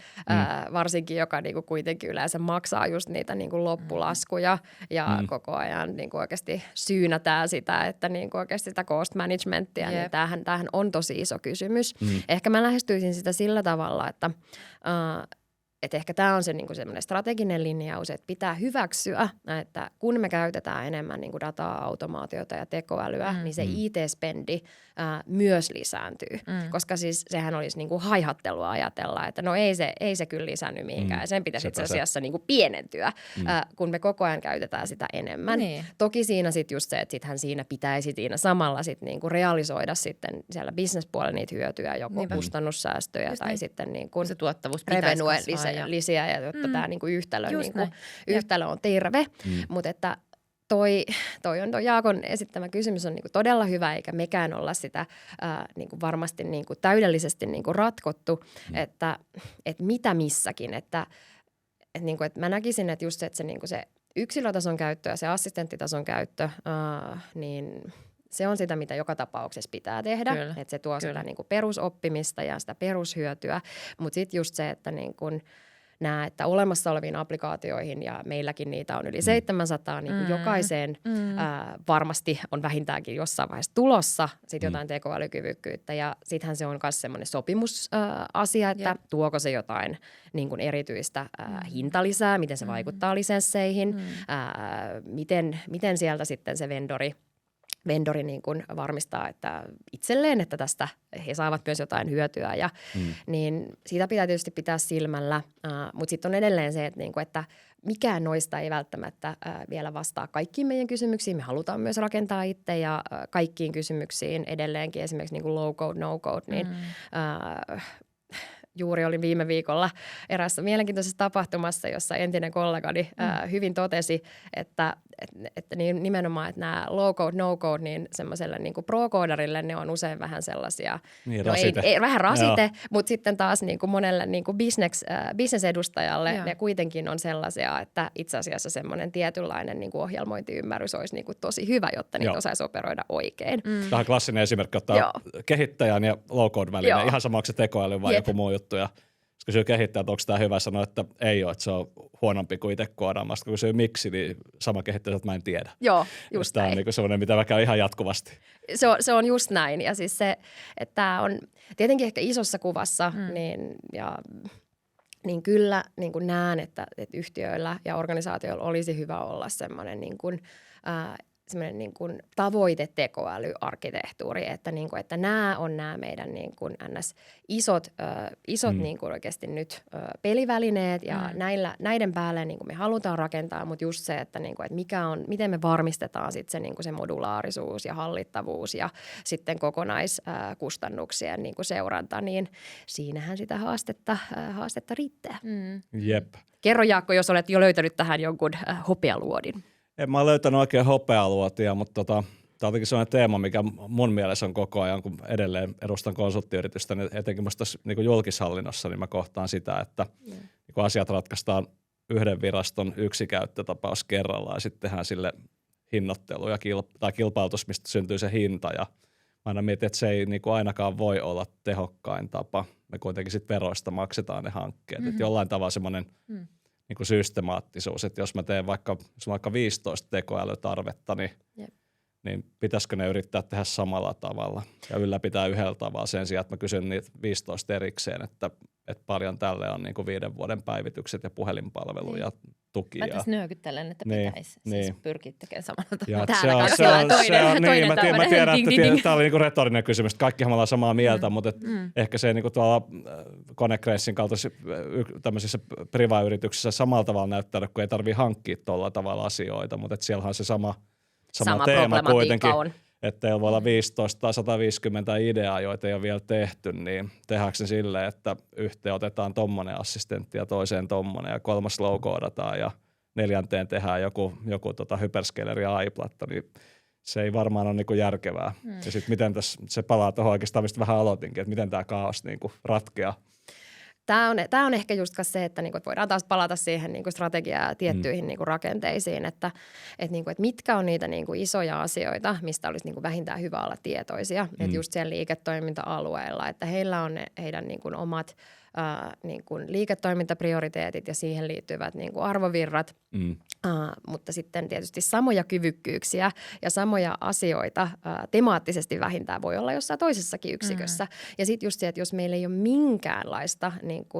varsinkin joka niin kuin kuitenkin yleensä maksaa just niitä niin kuin loppulaskuja ja koko ajan niin kuin oikeasti syynätään sitä, että niin kuin oikeasti sitä cost managementia, niin tämähän on tosi iso kysymys. Ehkä mä lähestyisin sitä sillä tavalla, että ehkä tämä on se niin kuin semmoinen strateginen linjaus, että pitää hyväksyä, että kun me käytetään enemmän niin kuin dataa, automaatiota ja tekoälyä, niin se IT-spendi myös lisääntyy. Koska siis sehän olisi niin kuin haihattelua ajatella, että no ei se kyllä lisännyt mihinkään. Sen pitäisi itse asiassa niin kuin pienentyä, kun me koko ajan käytetään sitä enemmän. Niin. Toki siinä sitten just se, että sittenhän siinä pitäisi siinä samalla sitten niin kuin realisoida sitten siellä businesspuolella niitä hyötyjä, joko kustannussäästöjä tai sitten niin kuin se tuottavuus pitäisi kasvaa lisiä ja jotta tämä niinku yhtälö on terve. Mutta että toi Jaakon esittämä kysymys on niinku todella hyvä, eikä mekään olla sitä niinku varmasti niinku täydellisesti niinku ratkottu, että mitä missäkin. Että mä näkisin, että just se, että se yksilötason käyttö ja se assistenttitason käyttö, niin se on sitä, mitä joka tapauksessa pitää tehdä. Että se tuo sitä niinku perusoppimista ja sitä perushyötyä. Mutta sitten just se, että niinku että olemassa oleviin applikaatioihin, ja meilläkin niitä on yli 700, niin jokaiseen varmasti on vähintäänkin jossain vaiheessa tulossa sit jotain tekoälykyvykkyyttä. Ja sittenhän se on myös semmoinen sopimusasia, että tuoko se jotain niin kuin erityistä hintalisää, miten se vaikuttaa lisensseihin, miten sieltä sitten se vendori niin kuin varmistaa että itselleen, että tästä he saavat myös jotain hyötyä. Niin siitä pitää tietysti pitää silmällä, mutta sitten on edelleen se, että mikään noista ei välttämättä vielä vastaa kaikkiin meidän kysymyksiin. Me halutaan myös rakentaa itse ja kaikkiin kysymyksiin edelleenkin, esimerkiksi niin kuin low code, no code, niin juuri olin viime viikolla eräässä mielenkiintoisessa tapahtumassa, jossa entinen kollegani hyvin totesi, että nimenomaan, että nämä low code, no code, niin semmoiselle niin kuin pro-koodarille ne on usein vähän sellaisia, niin, vähän rasite, mutta sitten taas niin kuin monelle niin kuin business-edustajalle ne kuitenkin on sellaisia, että itse asiassa semmoinen tietynlainen niin kuin ohjelmointiymmärrys olisi niin kuin tosi hyvä, jotta niitä osaisi operoida oikein. Tämä on klassinen esimerkki, ottaa kehittäjän ja low code välinen, ihan sama onko se tekoäly vai joku muu juttu. Ja jos kysyy kehittäjältä, että onko tämä hyvä, sanoa, että ei ole, että se on huonompi kuin itse koodaamasta. Kun kysyy miksi, niin sama kehittäjä, että mä en tiedä. Joo, just tämä on niin semmoinen, mitä mä käyn ihan jatkuvasti. Se on just näin. Ja siis se, että tämä on tietenkin ehkä isossa kuvassa, niin kyllä niin kuin näen, että yhtiöillä ja organisaatioilla olisi hyvä olla semmoinen semmoinen niin kuin tavoitetekoälyarkkitehtuuri, että nämä on nämä meidän niin kuin isot niin kuin oikeasti nyt pelivälineet ja näiden päälle niin kuin me halutaan rakentaa, mutta just se, että, niin kuin, että miten me varmistetaan sitten se, niin kuin se modulaarisuus ja hallittavuus ja sitten kokonaiskustannuksien niin kuin seuranta, niin siinähän sitä haastetta riittää. Jep. Kerro Jaakko, jos olet jo löytänyt tähän jonkun hopealuodin. En mä ole löytänyt oikein hopealuotia, mutta tämä on jotenkin sellainen teema, mikä mun mielessä on koko ajan, kun edelleen edustan konsulttiyritystä, niin etenkin musta niin julkishallinnossa, niin mä kohtaan sitä, että niin asiat ratkaistaan yhden viraston yksi käyttötapaus kerrallaan ja sitten tehdään sille hinnoittelu tai kilpailutus, mistä syntyy se hinta. Ja mä aina mietin, että se ei niin kuin ainakaan voi olla tehokkain tapa. Me kuitenkin sitten veroista maksetaan ne hankkeet. Että jollain tavalla semmoinen niin kuin systemaattisuus, että jos mä teen vaikka 15 tekoälytarvetta, niin pitäisikö ne yrittää tehdä samalla tavalla ja ylläpitää yhdellä tavalla sen sijaan, että mä kysyn niitä 15 erikseen, että paljon tälle on niin kuin 5 vuoden päivitykset ja puhelinpalvelu ja tuki. Mä tässä nyökyttelen, että pitäisi siis pyrkiä tekemään samalla tavalla. Mä tiedän, että tämä oli niinku retorinen kysymys. Kaikkihan me ollaan samaa mieltä, mutta ehkä se niinku tuolla Konecracein kaltaisissa tämmöisissä priva-yrityksissä samalla tavalla näyttää, kun ei tarvitse hankkia tuolla tavalla asioita, mutta siellähän on se sama teema kuitenkin. Että teillä voi olla 15 tai 150 ideaa, joita ei ole vielä tehty, niin tehdäänkö se silleen, että yhteen otetaan tommonen assistentti ja toiseen tommonen ja kolmas low-koodataan ja 4. tehdään joku hyperscaler ja AI-platta, niin se ei varmaan ole niinku järkevää. Ja sitten miten se palaa tuohon oikeastaan, mistä vähän aloitinkin, että miten tämä kaos niinku ratkeaa. Tämä on ehkä just se, että niinku, voidaan taas palata siihen niinku strategiaan ja tiettyihin niinku rakenteisiin, että mitkä on niitä niinku isoja asioita, mistä olisi niinku vähintään hyvä olla tietoisia. Että just siellä liiketoiminta-alueella, että heillä on heidän niinku omat niinku liiketoimintaprioriteetit ja siihen liittyvät niinku arvovirrat, mutta sitten tietysti samoja kyvykkyyksiä ja samoja asioita temaattisesti vähintään voi olla jossain toisessakin yksikössä. Ja sitten just se, että jos meillä ei ole minkäänlaista niinku,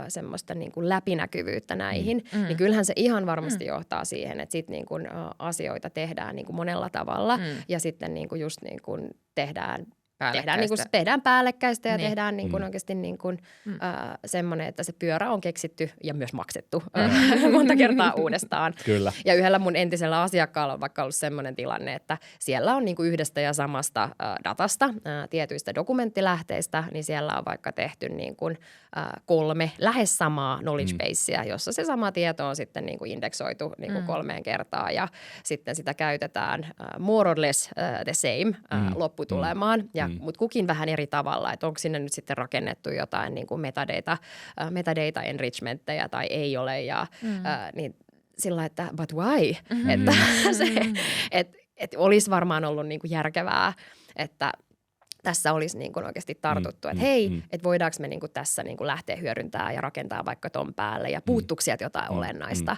semmoista niinku läpinäkyvyyttä näihin, niin kyllähän se ihan varmasti johtaa siihen, että sitten niinku, asioita tehdään niinku monella tavalla ja sitten niinku just niinku tehdään tehdään päällekkäistä ja Niin. tehdään niin kuin oikeasti niin kuin, semmoinen, että se pyörä on keksitty ja myös maksettu monta kertaa uudestaan. Kyllä. Ja yhdellä mun entisellä asiakkaalla on vaikka ollut semmoinen tilanne, että siellä on niin kuin yhdestä ja samasta datasta, tietyistä dokumenttilähteistä, niin siellä on vaikka tehty niin kuin 3 lähes samaa knowledge basea, jossa se sama tieto on sitten niin kuin indeksoitu niin kuin 3 kertaa ja sitten sitä käytetään more or less the same lopputulemaan, mutta kukin vähän eri tavalla, että onko sinne nyt sitten rakennettu jotain niin kuin metadata enrichmentteja tai ei ole ja niin sillä että but why? Että että olisi varmaan ollut niin kuin järkevää, että tässä olisi niin kuin oikeasti tartuttu, että hei, että voidaanko me niin kuin tässä niin kuin lähteä hyödyntämään ja rakentaa vaikka ton päälle ja puuttuuko sieltä jotain olennaista,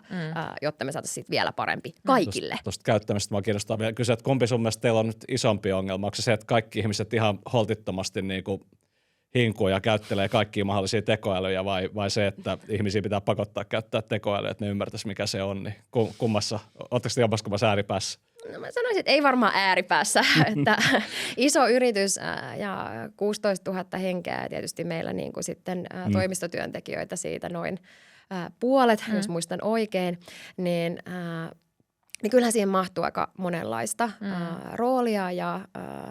jotta me saataisiin siitä vielä parempi kaikille. Tuosta käyttämistä mua kiinnostaa vielä kysyä, että kumpi sun mielestä teillä on nyt isompi ongelma? Onko se, että kaikki ihmiset ihan holtittomasti niin kuin hinkuu ja käyttelee kaikkia mahdollisia tekoälyjä vai se, että ihmisiä pitää pakottaa käyttää tekoälyä, että ne ymmärtäisi mikä se on, niin kummassa, ootteko te jommassa ääripäässä? No mä sanoisin, että ei varmaan ääripäässä, että iso yritys ja 16 000 henkeä ja tietysti meillä niin kuin sitten toimistotyöntekijöitä siitä noin puolet, jos muistan oikein, niin kyllähän siihen mahtuu aika monenlaista roolia ja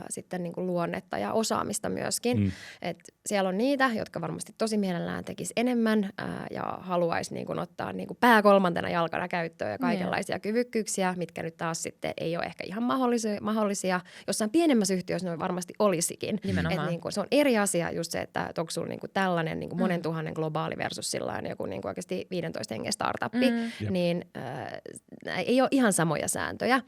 sitten niin kuin luonnetta ja osaamista myöskin. Et siellä on niitä, jotka varmasti tosi mielellään tekisi enemmän ja haluaisi niin kuin ottaa niin kuin pää kolmantena jalkana käyttöön ja kaikenlaisia kyvykkyyksiä, mitkä nyt taas sitten ei ole ehkä ihan mahdollisia. Jossain pienemmässä yhtiössä ne varmasti olisikin. Et niin kuin se on eri asia just se, että onko sulla niin kuin tällainen niin kuin monen tuhannen globaali versus sillain joku niin kuin oikeasti 15 hengen startuppi, niin ei ole ihan samoja sääntöjä.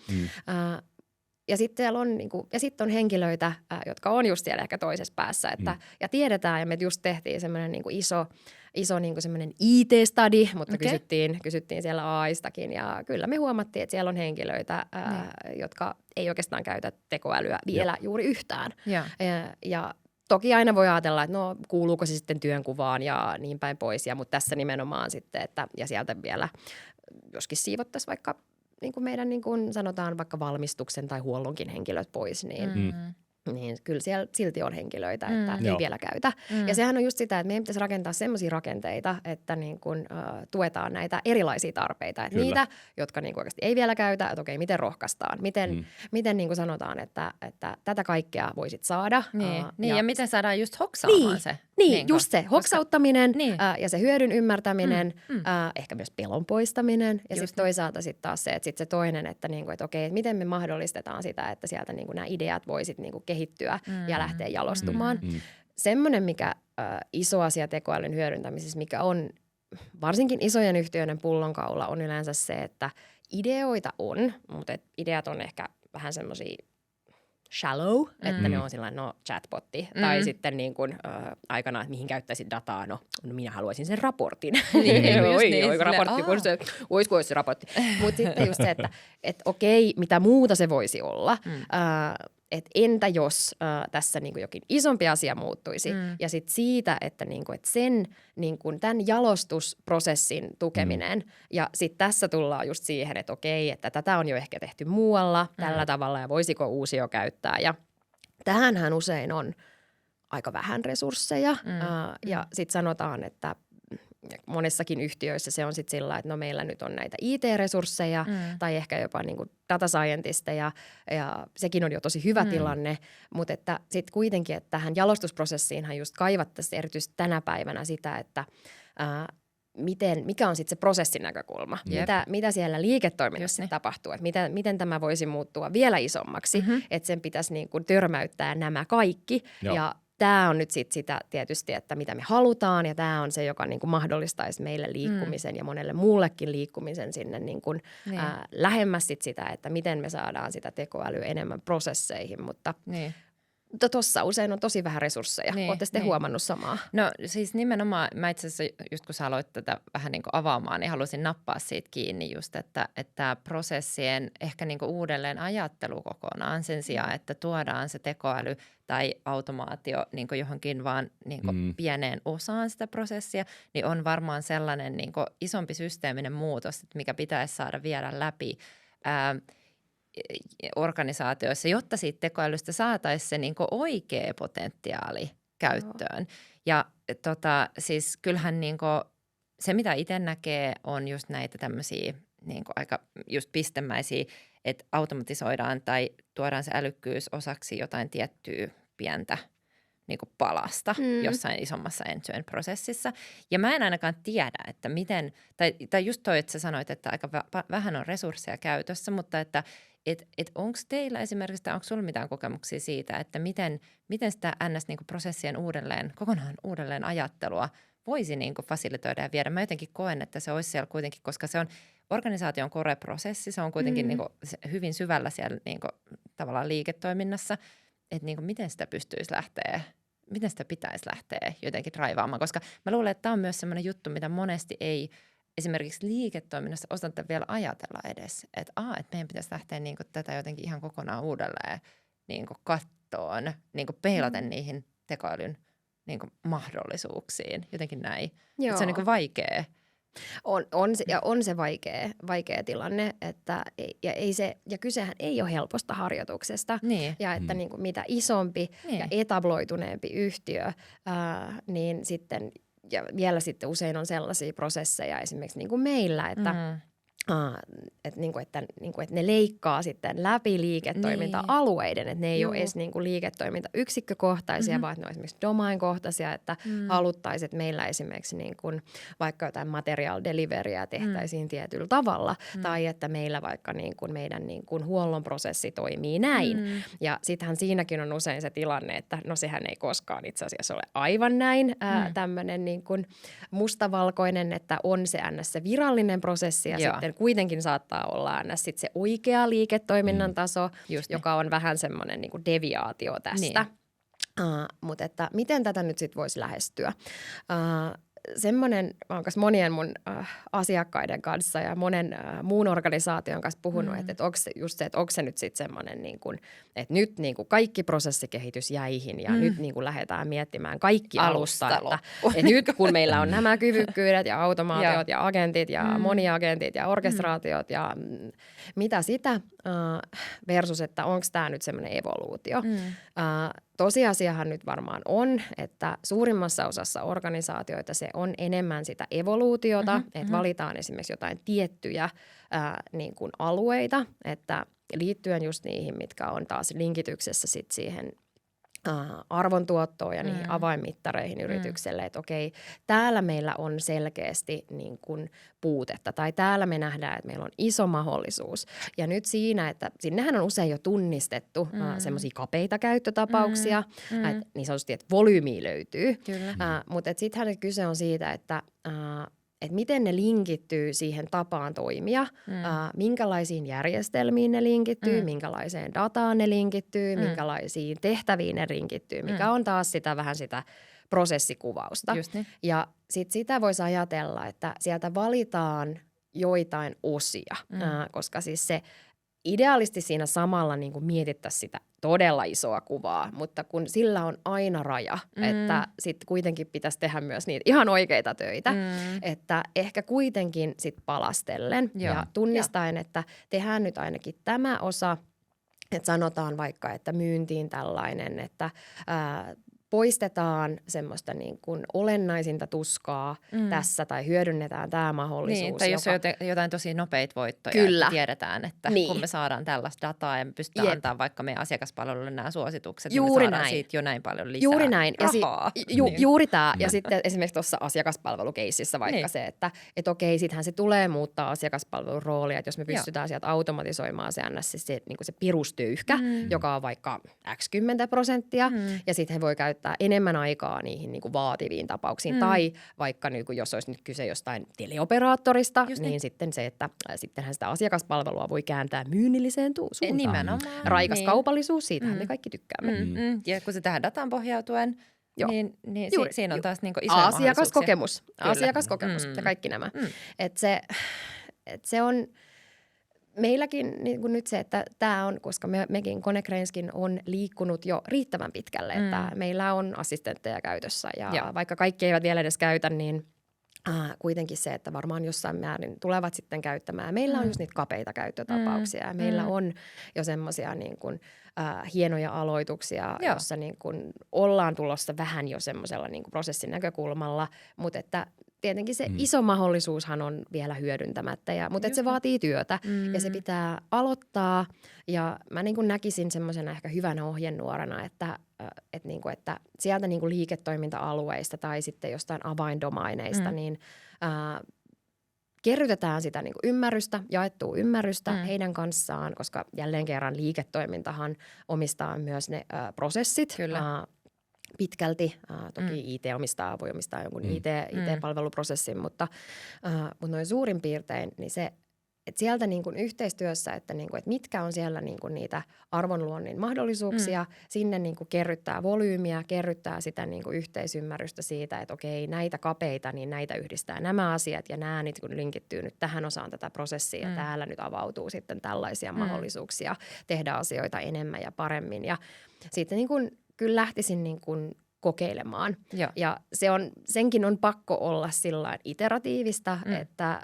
Ja sitten siellä on, niinku, ja sitten on henkilöitä, jotka on just siellä ehkä toisessa päässä. Että, ja tiedetään, ja me just tehtiin semmoinen niinku iso niinku semmoinen IT-study, mutta kysyttiin siellä AIstakin. Ja kyllä me huomattiin, että siellä on henkilöitä, jotka ei oikeastaan käytä tekoälyä vielä juuri yhtään. Ja toki aina voi ajatella, että no kuuluuko se sitten työnkuvaan ja niin päin pois. Mutta tässä nimenomaan sitten, että ja sieltä vielä joskin siivottaisiin vaikka niin kuin meidän niin kuin sanotaan vaikka valmistuksen tai huollonkin henkilöt pois, niin kyllä siellä silti on henkilöitä, että ei vielä käytä. Ja sehän on just sitä, että meidän pitäisi rakentaa semmoisia rakenteita, että niin kuin, tuetaan näitä erilaisia tarpeita. Että niitä, jotka niin kuin oikeasti ei vielä käytä, että okei, miten rohkaistaan, miten niin kuin sanotaan, että tätä kaikkea voisit saada. Ja miten saadaan just hoksaamaan se. Niin, just se hoksauttaminen ja se hyödyn ymmärtäminen, ehkä myös pelon poistaminen ja sitten toisaalta sitten taas se, että sitten se toinen, että, niinku, että okei, miten me mahdollistetaan sitä, että sieltä niinku nämä ideat voisit niinku kehittyä ja lähteä jalostumaan. Semmoinen, mikä iso asia tekoälyn hyödyntämisessä, mikä on varsinkin isojen yhtiöiden pullonkaula, on yleensä se, että ideoita on, mutta ideat on ehkä vähän semmoisia shallow, että ne on sellainen chatbotti. Tai sitten niin kuin, aikanaan, että mihin käyttäisit dataa, no minä haluaisin sen raportin. Olisiko se raportti. Mutta sitten just se, että okei, mitä muuta se voisi olla. Että entä jos tässä niinku jokin isompi asia muuttuisi ja sitten siitä, että niinku, et sen niinku, tämän jalostusprosessin tukeminen ja sitten tässä tullaan just siihen, että okei, että tätä on jo ehkä tehty muualla tällä tavalla ja voisiko uusio käyttää ja tähänhän usein on aika vähän resursseja ja sitten sanotaan, että monessakin yhtiöissä se on sitten sillä, että no meillä nyt on näitä IT-resursseja tai ehkä jopa niin kuin data scientisteja ja sekin on jo tosi hyvä tilanne, mutta että sitten kuitenkin, että tähän jalostusprosessiinhan just kaivattaisiin erityisesti tänä päivänä sitä, että mikä on sitten se prosessin näkökulma, mitä siellä liiketoiminnassa tapahtuu, että miten tämä voisi muuttua vielä isommaksi, että sen pitäisi niin kuin törmäyttää nämä kaikki ja tämä on nyt sit sitä tietysti, että mitä me halutaan ja tämä on se, joka niin kuin mahdollistaisi meille liikkumisen ja monelle muullekin liikkumisen sinne niin kuin, lähemmäs sitä, että miten me saadaan sitä tekoälyä enemmän prosesseihin, mutta tuossa usein on tosi vähän resursseja. Olette sitten huomannut samaa? No siis nimenomaan, mä itse asiassa just kun sä aloit tätä vähän niin kuin avaamaan, niin halusin nappaa siitä kiinni just, että prosessien ehkä niin kuin uudelleen ajattelu kokonaan sen sijaan, että tuodaan se tekoäly tai automaatio niin kuin johonkin vaan niin kuin pieneen osaan sitä prosessia, niin on varmaan sellainen niin kuin isompi systeeminen muutos, että mikä pitäisi saada viedä läpi. organisaatioissa, jotta siitä tekoälystä saataisiin se niin kuin oikea potentiaali käyttöön. Ja siis kyllähän niin kuin se, mitä itse näkee, on just näitä tämmöisiä niin kuin aika just pistemäisiä, että automatisoidaan tai tuodaan se älykkyys osaksi jotain tiettyä pientä niin kuin palasta jossain isommassa end-to-end-prosessissa. Ja mä en ainakaan tiedä, että miten, tai just toi, että sä sanoit, että aika vähän on resursseja käytössä, mutta että onko teillä esimerkiksi, tai onko sulla mitään kokemuksia siitä, että miten sitä NS-prosessien kokonaan uudelleen ajattelua voisi niin kuin fasilitoida ja viedä. Mä jotenkin koen, että se olisi siellä kuitenkin, koska se on organisaation core-prosessi, se on kuitenkin niin kuin hyvin syvällä siellä niin kuin tavallaan liiketoiminnassa, että niin kuin miten sitä pystyisi lähteä, miten sitä pitäisi lähteä jotenkin raivaamaan, koska mä luulen, että tämä on myös sellainen juttu, mitä monesti ei esimerkiksi liiketoiminnassa osata vielä ajatella edes, että meidän pitäisi lähteä niin kuin tätä jotenkin ihan kokonaan uudelleen niin kuin kattoon, niin kuin peilaten niihin tekoälyn niin kuin mahdollisuuksiin, jotenkin näin. Että se on niin kuin vaikea. On se vaikea tilanne, että ja kysehän ei ole helposta harjoituksesta. Niin. Ja että niin kuin mitä isompi ja etabloituneempi yhtiö, niin sitten ja vielä sitten usein on sellaisia prosesseja esimerkiksi niin kuin meillä, että että ne leikkaa sitten läpi liiketoiminta-alueiden, että ne ei ole edes niin kuin liiketoimintayksikkökohtaisia, vaan ne on esimerkiksi domain-kohtaisia, että haluttaisiin, että meillä esimerkiksi niin kuin vaikka jotain material deliveryä tehtäisiin tietyllä tavalla, tai että meillä vaikka niin kuin meidän niin kuin huollon prosessi toimii näin. Ja sittenhän siinäkin on usein se tilanne, että no sehän ei koskaan itse asiassa ole aivan näin, tämmöinen niin kuin mustavalkoinen, että on se NS se virallinen prosessi ja sitten kuitenkin saattaa olla NS sit se oikea liiketoiminnan taso, joka on vähän semmoinen niin kuin deviaatio tästä. Mutta että miten tätä nyt sitten voisi lähestyä? Semmoinen, mä oon monien mun asiakkaiden kanssa ja monen muun organisaation kanssa puhunut, että onko se just se, että onko se nyt sitten semmoinen, niin kuin, että nyt niin kuin kaikki prosessikehitys jäihin ja nyt niin kuin lähdetään miettimään kaikki alusta. Että nyt kun meillä on nämä kyvykkyydet ja automaatiot ja agentit ja moniagentit ja orkestraatiot ja mitä sitä versus, että onko tämä nyt semmoinen evoluutio. Tosiasiahan nyt varmaan on, että suurimmassa osassa organisaatioita se on enemmän sitä evoluutiota, että valitaan esimerkiksi jotain tiettyjä niin kuin alueita, että liittyen just niihin, mitkä on taas linkityksessä sit siihen arvontuottoon ja niihin avainmittareihin yritykselle, että okei, täällä meillä on selkeästi niin kuin puutetta tai täällä me nähdään, että meillä on iso mahdollisuus. Ja nyt siinä, että sinnehän on usein jo tunnistettu semmoisia kapeita käyttötapauksia, että niin sanotusti, että volyymiä löytyy, mutta sittenhän kyse on siitä, että miten ne linkittyy siihen tapaan toimia, minkälaisiin järjestelmiin ne linkittyy, minkälaiseen dataan ne linkittyy, minkälaisiin tehtäviin ne linkittyy, mikä on taas sitä vähän sitä prosessikuvausta. Niin. Ja sitten sitä voisi ajatella, että sieltä valitaan joitain osia, koska siis se ideaalisti siinä samalla niin kuin mietittäisiin sitä todella isoa kuvaa, mutta kun sillä on aina raja, että sitten kuitenkin pitäisi tehdä myös niitä ihan oikeita töitä, että ehkä kuitenkin sitten palastellen ja tunnistaen, että tehdään nyt ainakin tämä osa, että sanotaan vaikka, että myyntiin tällainen, että poistetaan semmoista niin kuin olennaisinta tuskaa tässä tai hyödynnetään tämä mahdollisuus. Niin, tai jos on jotain tosi nopeita voittoja, että tiedetään, että kun me saadaan tällaista dataa ja me pystytään antaa vaikka meidän asiakaspalvelulle nämä suositukset, niin me saadaan siitä jo näin paljon lisää rahaa. Juuri tämä. Ja sitten esimerkiksi tuossa asiakaspalvelukeississä vaikka se, että okei, sittenhän se tulee muuttaa asiakaspalvelun roolia, että jos me pystytään sieltä automatisoimaan se niin kuin se pirustöyhkä, joka on vaikka x10%, ja sitten he voi käyttää enemmän aikaa niihin niin kuin vaativiin tapauksiin. Tai vaikka niin kuin, jos olisi nyt kyse jostain teleoperaattorista, niin sitten se, että sittenhän sitä asiakaspalvelua voi kääntää myynnilliseen suuntaan. Nimenomaan. Raikas kaupallisuus, siitähän me kaikki tykkäämme. Ja kun se tähän dataan pohjautuen, niin siinä on taas niin kuin isoja Asiakaskokemus ja kaikki nämä. Että se on meilläkin niin kuin nyt se, että tämä on, koska mekin Konecraneskin on liikkunut jo riittävän pitkälle, että meillä on assistentteja käytössä ja vaikka kaikki eivät vielä edes käytä, niin kuitenkin se, että varmaan jossain määrin tulevat sitten käyttämään. Meillä on just niitä kapeita käyttötapauksia ja meillä on jo semmoisia niin kuin hienoja aloituksia, jossa niin kuin ollaan tulossa vähän jo semmoisella niin kuin prosessin näkökulmalla, mutta että tietenkin se iso mahdollisuushan on vielä hyödyntämättä, mutta että se vaatii työtä ja se pitää aloittaa. Ja mä niin kuin näkisin semmoisena ehkä hyvänä ohjenuorana, että sieltä niin kuin liiketoiminta-alueista tai sitten jostain avaindomaineista, niin kerrytetään sitä niin kuin ymmärrystä, jaettua ymmärrystä heidän kanssaan, koska jälleen kerran liiketoimintahan omistaa myös ne prosessit. Kyllä. Pitkälti. Toki IT voi omistaa jonkun IT-palveluprosessin, mutta noin suurin piirtein niin se, että sieltä niin kuin yhteistyössä, että mitkä on siellä niin kuin niitä arvonluonnin mahdollisuuksia, sinne niin kuin kerryttää volyymiä, kerryttää sitä niin kuin yhteisymmärrystä siitä, että okei, näitä kapeita, niin näitä yhdistää nämä asiat ja nämä niin kuin linkittyy nyt tähän osaan tätä prosessia ja täällä nyt avautuu sitten tällaisia mahdollisuuksia tehdä asioita enemmän ja paremmin ja sitten niin kuin kyllä lähtisin niin kuin kokeilemaan. Ja senkin on pakko olla sillain iteratiivista, että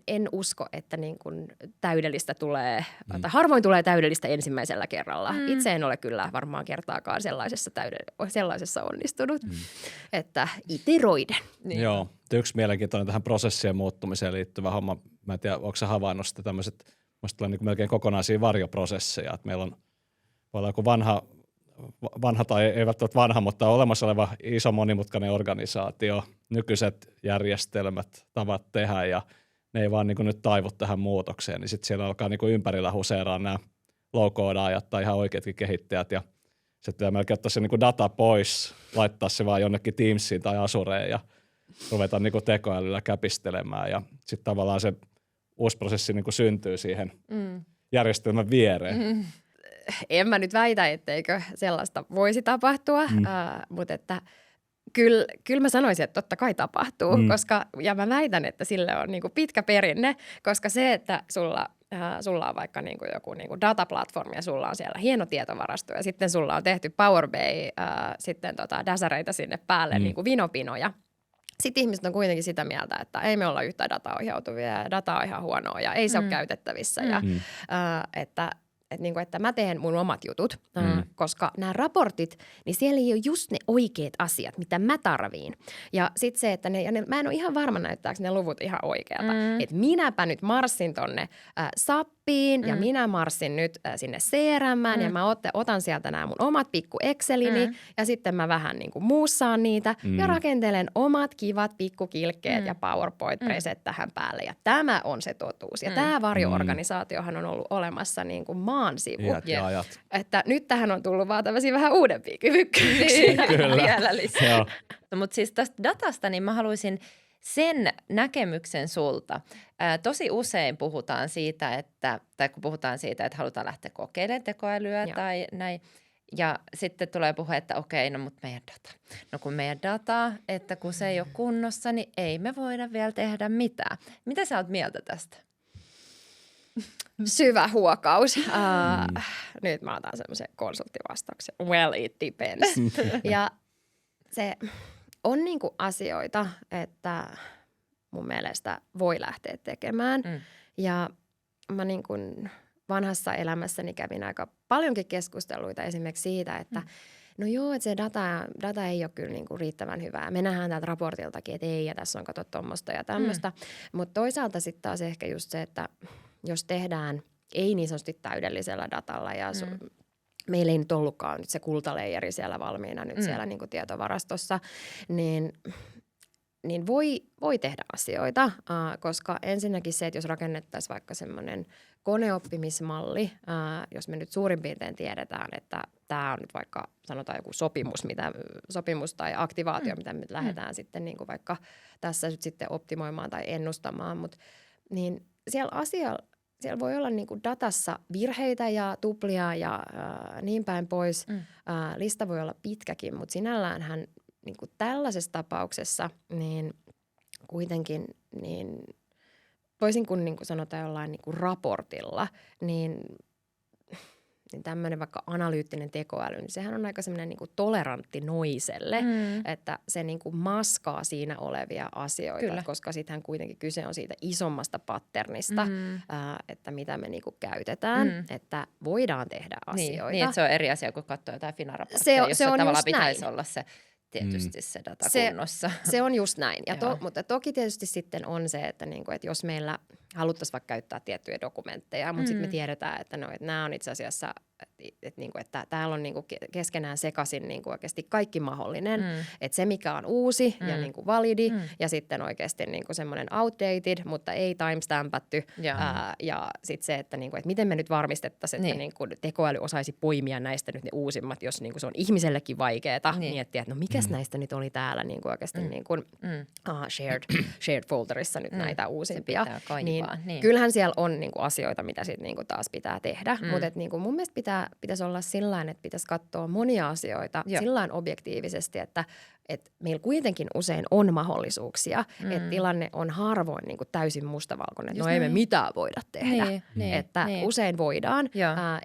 en usko, että niin kuin täydellistä tulee, tai harvoin tulee täydellistä ensimmäisellä kerralla. Itse en ole kyllä varmaan kertaakaan sellaisessa onnistunut, että iteroiden. Niin. Joo, yksi mielenkiintoinen tähän prosessien muuttumiseen liittyvä homma. Mä en tiedä, onko sä havainnut sitä tämmöiset, musta tulee niin kuin melkein kokonaisia varjoprosesseja, että meillä on, voi olla joku vanha tai ei välttämättä vanha, mutta olemassa oleva iso monimutkainen organisaatio, nykyiset järjestelmät, tavat tehdä ja ne ei vaan niin kuin nyt taivu tähän muutokseen, niin sitten siellä alkaa niin kuin ympärillä huseeraa nämä low-koodaajat tai ihan oikeatkin kehittäjät ja sitten pitää melkein ottaa se niin kuin data pois, laittaa se vaan jonnekin Teamsiin tai Azureen ja ruveta niin kuin tekoälyllä käpistelemään ja sitten tavallaan se uusi prosessi niin kuin syntyy siihen järjestelmän viereen. En mä nyt väitä, etteikö sellaista voisi tapahtua, mutta että kyllä mä sanoisin, että totta kai tapahtuu, ja mä väitän, että sille on niinku pitkä perinne, koska se, että sulla on vaikka niinku joku niinku dataplatformi ja sulla on siellä hieno tietovarasto ja sitten sulla on tehty Power BI, sitten dasareita sinne päälle niinku vinopinoja. Sitten ihmiset on kuitenkin sitä mieltä, että ei me olla yhtään dataohjautuvia ja data on ihan huonoa ja ei se ole käytettävissä ja että mä teen mun omat jutut, koska nämä raportit, niin siellä ei ole just ne oikeat asiat, mitä mä tarviin. Ja sitten se, että mä en ole ihan varma näyttääkö ne luvut ihan oikealta. Että minäpä nyt marssin tonne SAPiin ja minä marssin nyt sinne CRM:ään ja mä otan sieltä nämä mun omat pikku Excelini ja sitten mä vähän niin kuin muussaan niitä ja rakentelen omat kivat pikkukilkkeet ja PowerPoint-preset tähän päälle. Ja tämä on se totuus. Ja tämä varjoorganisaatiohan on ollut olemassa niin kuin maansivu. Että nyt tähän on tullut vaan tämmöisiä vähän uudempia kyvykkyyksiä vielä lisää. No, mutta siis tästä datasta, niin mä haluaisin sen näkemyksen sulta. Tosi usein puhutaan siitä, tai kun puhutaan siitä, että halutaan lähteä kokeilemaan tekoälyä tai näin, ja sitten tulee puhe, että okei, no mutta meidän data. No kun meidän data, että kun se ei ole kunnossa, niin ei me voida vielä tehdä mitään. Mitä sä oot mieltä tästä? Syvä huokaus. Nyt mä otan semmoisen konsulttivastauksen. Well, it depends. Ja se on niinku asioita, että mun mielestä voi lähteä tekemään. Ja mä niin kuin vanhassa elämässäni kävin aika paljonkin keskusteluita esimerkiksi siitä, että no joo, että se data ei ole kyllä niinku riittävän hyvää. Me nähdään täältä raportiltakin, että ei, ja tässä on kato tuommoista ja tämmöistä. Mutta toisaalta sitten taas ehkä just se, että jos tehdään ei niin sanotusti täydellisellä datalla ja meillä ei nyt ollutkaan nyt se kultaleijeri siellä valmiina nyt siellä niin kuin tietovarastossa, niin voi tehdä asioita, koska ensinnäkin se, että jos rakennettaisiin vaikka semmoinen koneoppimismalli, jos me nyt suurin piirtein tiedetään, että tämä on nyt vaikka sanotaan joku sopimus tai aktivaatio, mitä me lähdetään sitten niin kuin vaikka tässä nyt sitten optimoimaan tai ennustamaan, niin siellä voi olla niin kuin datassa virheitä ja tuplia ja niin päin pois. Lista voi olla pitkäkin, mutta sinälläänhän niin kuin tällaisessa tapauksessa niin kuitenkin niin toisin kuin, niin kuin sanotaan jollain niin kuin raportilla, niin niin tämmöinen vaikka analyyttinen tekoäly, niin sehän on aika semmoinen niin kuin tolerantti noiselle, että se niin kuin maskaa siinä olevia asioita, koska sittenhän kuitenkin kyse on siitä isommasta patternista, että mitä me niin kuin käytetään, että voidaan tehdä asioita. Niin, että se on eri asia kuin katsoa jotain Fina-raporttia, jossa tavallaan pitäisi olla se tietysti se data kunnossa. Se on just näin. Mutta toki tietysti sitten on se, että, niinku, että jos meillä haluttaisiin vaikka käyttää tiettyjä dokumentteja, mutta sitten me tiedetään, että nämä on itse asiassa, että täällä on niinku keskenään sekaisin niinku oikeasti kaikki mahdollinen. Että se, mikä on uusi ja niinku validi ja sitten oikeasti niinku semmoinen outdated, mutta ei timestampattu. Ja sitten se, että, niinku, että miten me nyt varmistettaisiin, että niinku tekoäly osaisi poimia näistä nyt ne uusimmat, jos niinku se on ihmisellekin vaikeaa miettiä, että no mikäs näistä nyt oli täällä niinku oikeasti niinku, shared folderissa nyt näitä uusimpia. Niin. Kyllähän siellä on niinku asioita, mitä sitten niinku taas pitää tehdä, mutta niinku mun mielestä pitäisi olla sillain, että pitäisi katsoa monia asioita sillain objektiivisesti, että meillä kuitenkin usein on mahdollisuuksia, että tilanne on harvoin niin kuin täysin mustavalkoinen, että ei me mitään voida tehdä. Että usein voidaan,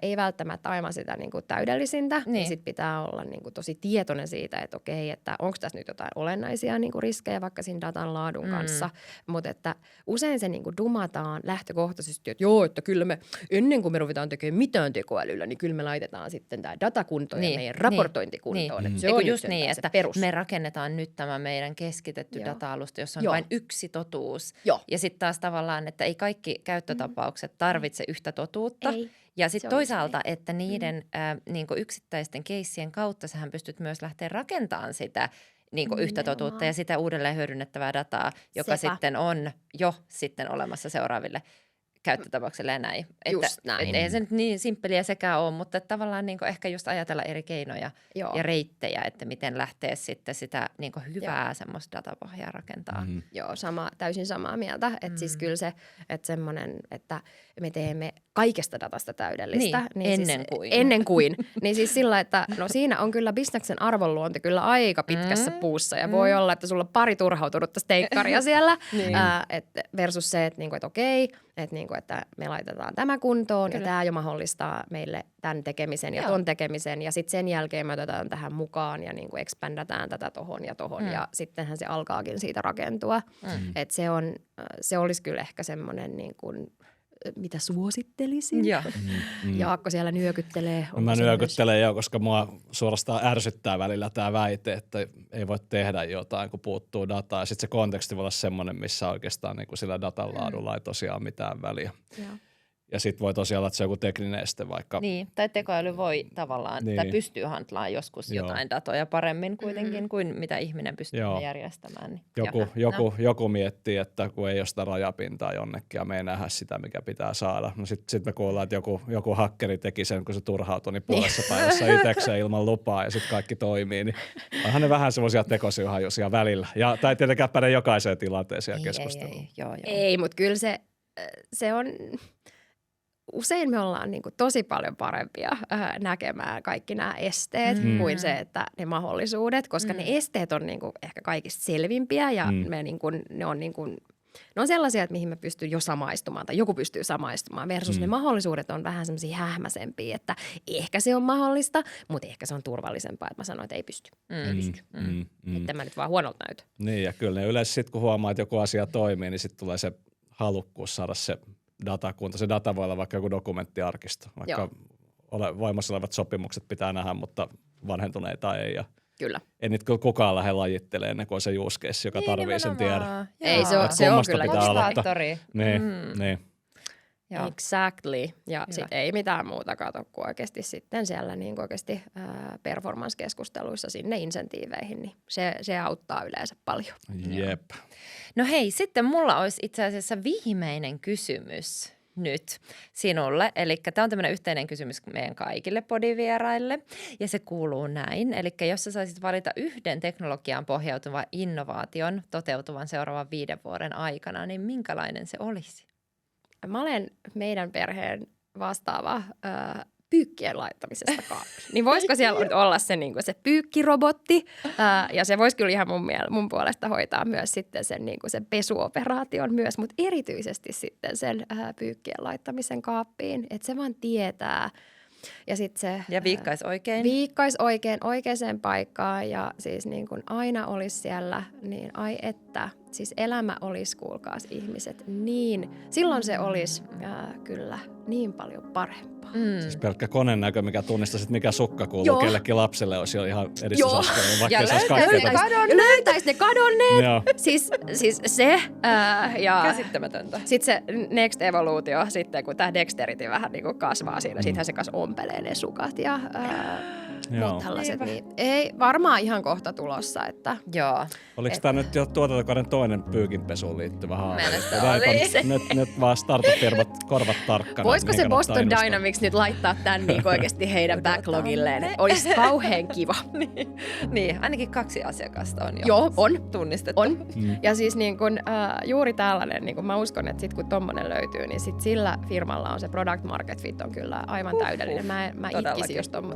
ei välttämättä aivan sitä niin kuin täydellisintä, niin sitten pitää olla niin kuin tosi tietoinen siitä, että okei, että onko tässä nyt jotain olennaisia niin kuin riskejä vaikka siinä datan laadun kanssa, mutta että usein se niin kuin dumataan lähtökohtaisesti, että joo, että kyllä me ennen kuin me ruvetaan tekemään mitään tekoälyllä, niin kyllä me laitetaan sitten tämä datakunto ja meidän raportointikuntoon. Että se on just niin, että perus. Me rakennetaan nyt tämä meidän keskitetty data-alusta, jossa on vain yksi totuus. Ja sitten taas tavallaan, että ei kaikki käyttötapaukset tarvitse yhtä totuutta. Ei. Ja sitten toisaalta, että niiden niinku yksittäisten keissien kautta sähän pystyt myös lähteä rakentamaan sitä niinku yhtä totuutta ja sitä uudelleen hyödynnettävää dataa, joka sitten on jo sitten olemassa seuraaville käyttötapaukselle ja näin. Just näin. Että eihän se nyt niin simppeliä sekään ole, mutta tavallaan niin ehkä just ajatella eri keinoja ja reittejä, että miten lähtee sitten sitä niin hyvää semmoista datapohjaa rakentaa. Joo, täysin samaa mieltä. Että siis kyllä se, että semmoinen, että me teemme kaikesta datasta täydellistä. Niin ennen kuin. Niin siis sillä, että no siinä on kyllä bisneksen arvonluonti kyllä aika pitkässä puussa ja voi olla, että sulla on pari turhautunutta steikkaria siellä versus se, että, niinku, että okei, että, niinku, että me laitetaan tämä kuntoon ja tämä jo mahdollistaa meille tämän tekemisen ja ton tekemisen ja sitten sen jälkeen me otetaan tähän mukaan ja niinku expandataan tätä tohon ja tohon ja sittenhän se alkaakin siitä rakentua. Että se olisi kyllä ehkä semmoinen niin kuin mitä suosittelisin. Jaakko siellä nyökyttelee. Mä nyökyttelen jo, koska mua suorastaan ärsyttää välillä tämä väite, että ei voi tehdä jotain, kun puuttuu dataa. Ja sitten se konteksti voi olla semmoinen, missä oikeastaan niin kuin sillä datan laadulla ei tosiaan mitään väliä. Ja sitten voi tosiaan olla, että se on joku tekninen este vaikka. Niin, tai tekoäly voi tavallaan, tai pystyy handlaamaan joskus jotain datoja paremmin kuitenkin kuin mitä ihminen pystyy järjestämään. Niin. Joku miettii, että kun ei ole sitä rajapintaa jonnekin ja me ei nähdä sitä, mikä pitää saada. No sitten me kuullaan, että joku hakkeri teki sen, kun se turhautui niin puolessa päivässä itsekseen ilman lupaa ja sitten kaikki toimii. Niin onhan ne vähän semmoisia tekosyhajuisia välillä. Ja tämä ei tietenkään päde jokaiseen tilanteeseen ja keskusteluun. Ei, mutta kyllä se on. Usein me ollaan niin kuin tosi paljon parempia näkemään kaikki nämä esteet kuin se, että ne mahdollisuudet, koska ne esteet on niin kuin ehkä kaikista selvimpiä ja ne on sellaisia, että mihin mä pystyn jo samaistumaan tai joku pystyy samaistumaan versus ne mahdollisuudet on vähän semmoisia hähmäsempiä, että ehkä se on mahdollista, mutta ehkä se on turvallisempaa, että mä sanon, että ei pysty. Että mä nyt vaan huonolta näytän. Niin ja kyllä ne yleensä sitten kun huomaa, että joku asia toimii, niin sitten tulee se halukkuus saada se datakunta. Se data voi olla vaikka joku dokumenttiarkisto, vaikka voimassa olevat sopimukset pitää nähdä, mutta vanhentuneita ei. Ja kyllä. Ei nyt kyllä kukaan lähde lajittelemaan ennen kuin se use case, joka tarvii sen tiedä. Ei, se on kyllä Niin. Exactly. Ja sitten ei mitään muuta kato kuin oikeasti sitten siellä niin oikeasti performance-keskusteluissa sinne insentiiveihin, niin se auttaa yleensä paljon. Jep. No hei, sitten mulla olisi itse asiassa viimeinen kysymys nyt sinulle. Eli tämä on tämmöinen yhteinen kysymys meidän kaikille podivieraille ja se kuuluu näin. Eli jos sä saisit valita yhden teknologiaan pohjautuvan innovaation toteutuvan seuraavan 5 vuoden aikana, niin minkälainen se olisi? Mä olen meidän perheen vastaava pyykkien laittamisesta kaappiin. Niin voisiko siellä olla se, niin kuin se pyykkirobotti ja se voisi kyllä ihan mun puolesta hoitaa myös sitten sen, niin kuin sen pesuoperaation myös, mutta erityisesti sitten sen pyykkien laittamisen kaappiin. Että se vaan tietää, Ja sitten se... Ja viikkais oikein. Viikkais oikeaan paikkaan ja siis niin kuin aina olisi siellä, niin ai että. Siis elämä olisi, kuulkaas ihmiset, niin. Silloin se olisi kyllä niin paljon parempaa. Siis pelkkä koneen näkö, mikä tunnistaisi, että mikä sukka kuuluu kellekin lapselle, olisi jo ihan edistysaskel. Ja löytäisi ne kadonneet. Siis se. Käsittämätöntä. Sitten se next evoluutio, sitten kun tämä dexterity vähän niin kuin kasvaa siinä, sittenhän se kanssa ompelee ne sukat ja muut tällaiset. Niin ei varmaan ihan kohta tulossa. Että, joo. Oliko tämä nyt jo tuotantokauden toinen pyykinpesuun liittyvä haave? Mielestäni oli. Nyt vaan startup-firmat korvat tarkkana. Voisiko se Boston Dynamics nyt laittaa tämän niin oikeasti heidän backlogilleen? Olisi kauhean kiva. Niin, ainakin 2 asiakasta on jo Joo, on. tunnistettu. On. Ja siis niin kun, juuri tällainen, niin kun mä uskon, että sit kun tommonen löytyy, niin sit sillä firmalla on se product market fit on kyllä aivan täydellinen. Mä itkisin,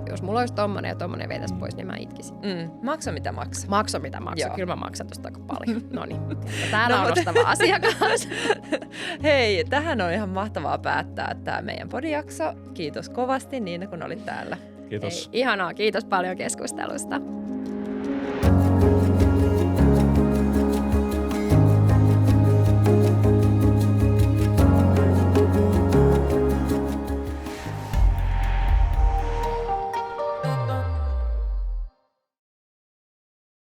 jos mulla olisi tommonen ja tommonen veitäisi pois, niin mä itkisin. Makso mitä makso. Makso mitä makso. Kyllä mä maksan tosta aika paljon. Noniin. Täällä on ostava asiakas. Hei, tähän on ihan mahtavaa päättää tämä meidän podijakso. Kiitos kovasti Niina, kun olit täällä. Kiitos. Hei, ihanaa. Kiitos paljon keskustelusta.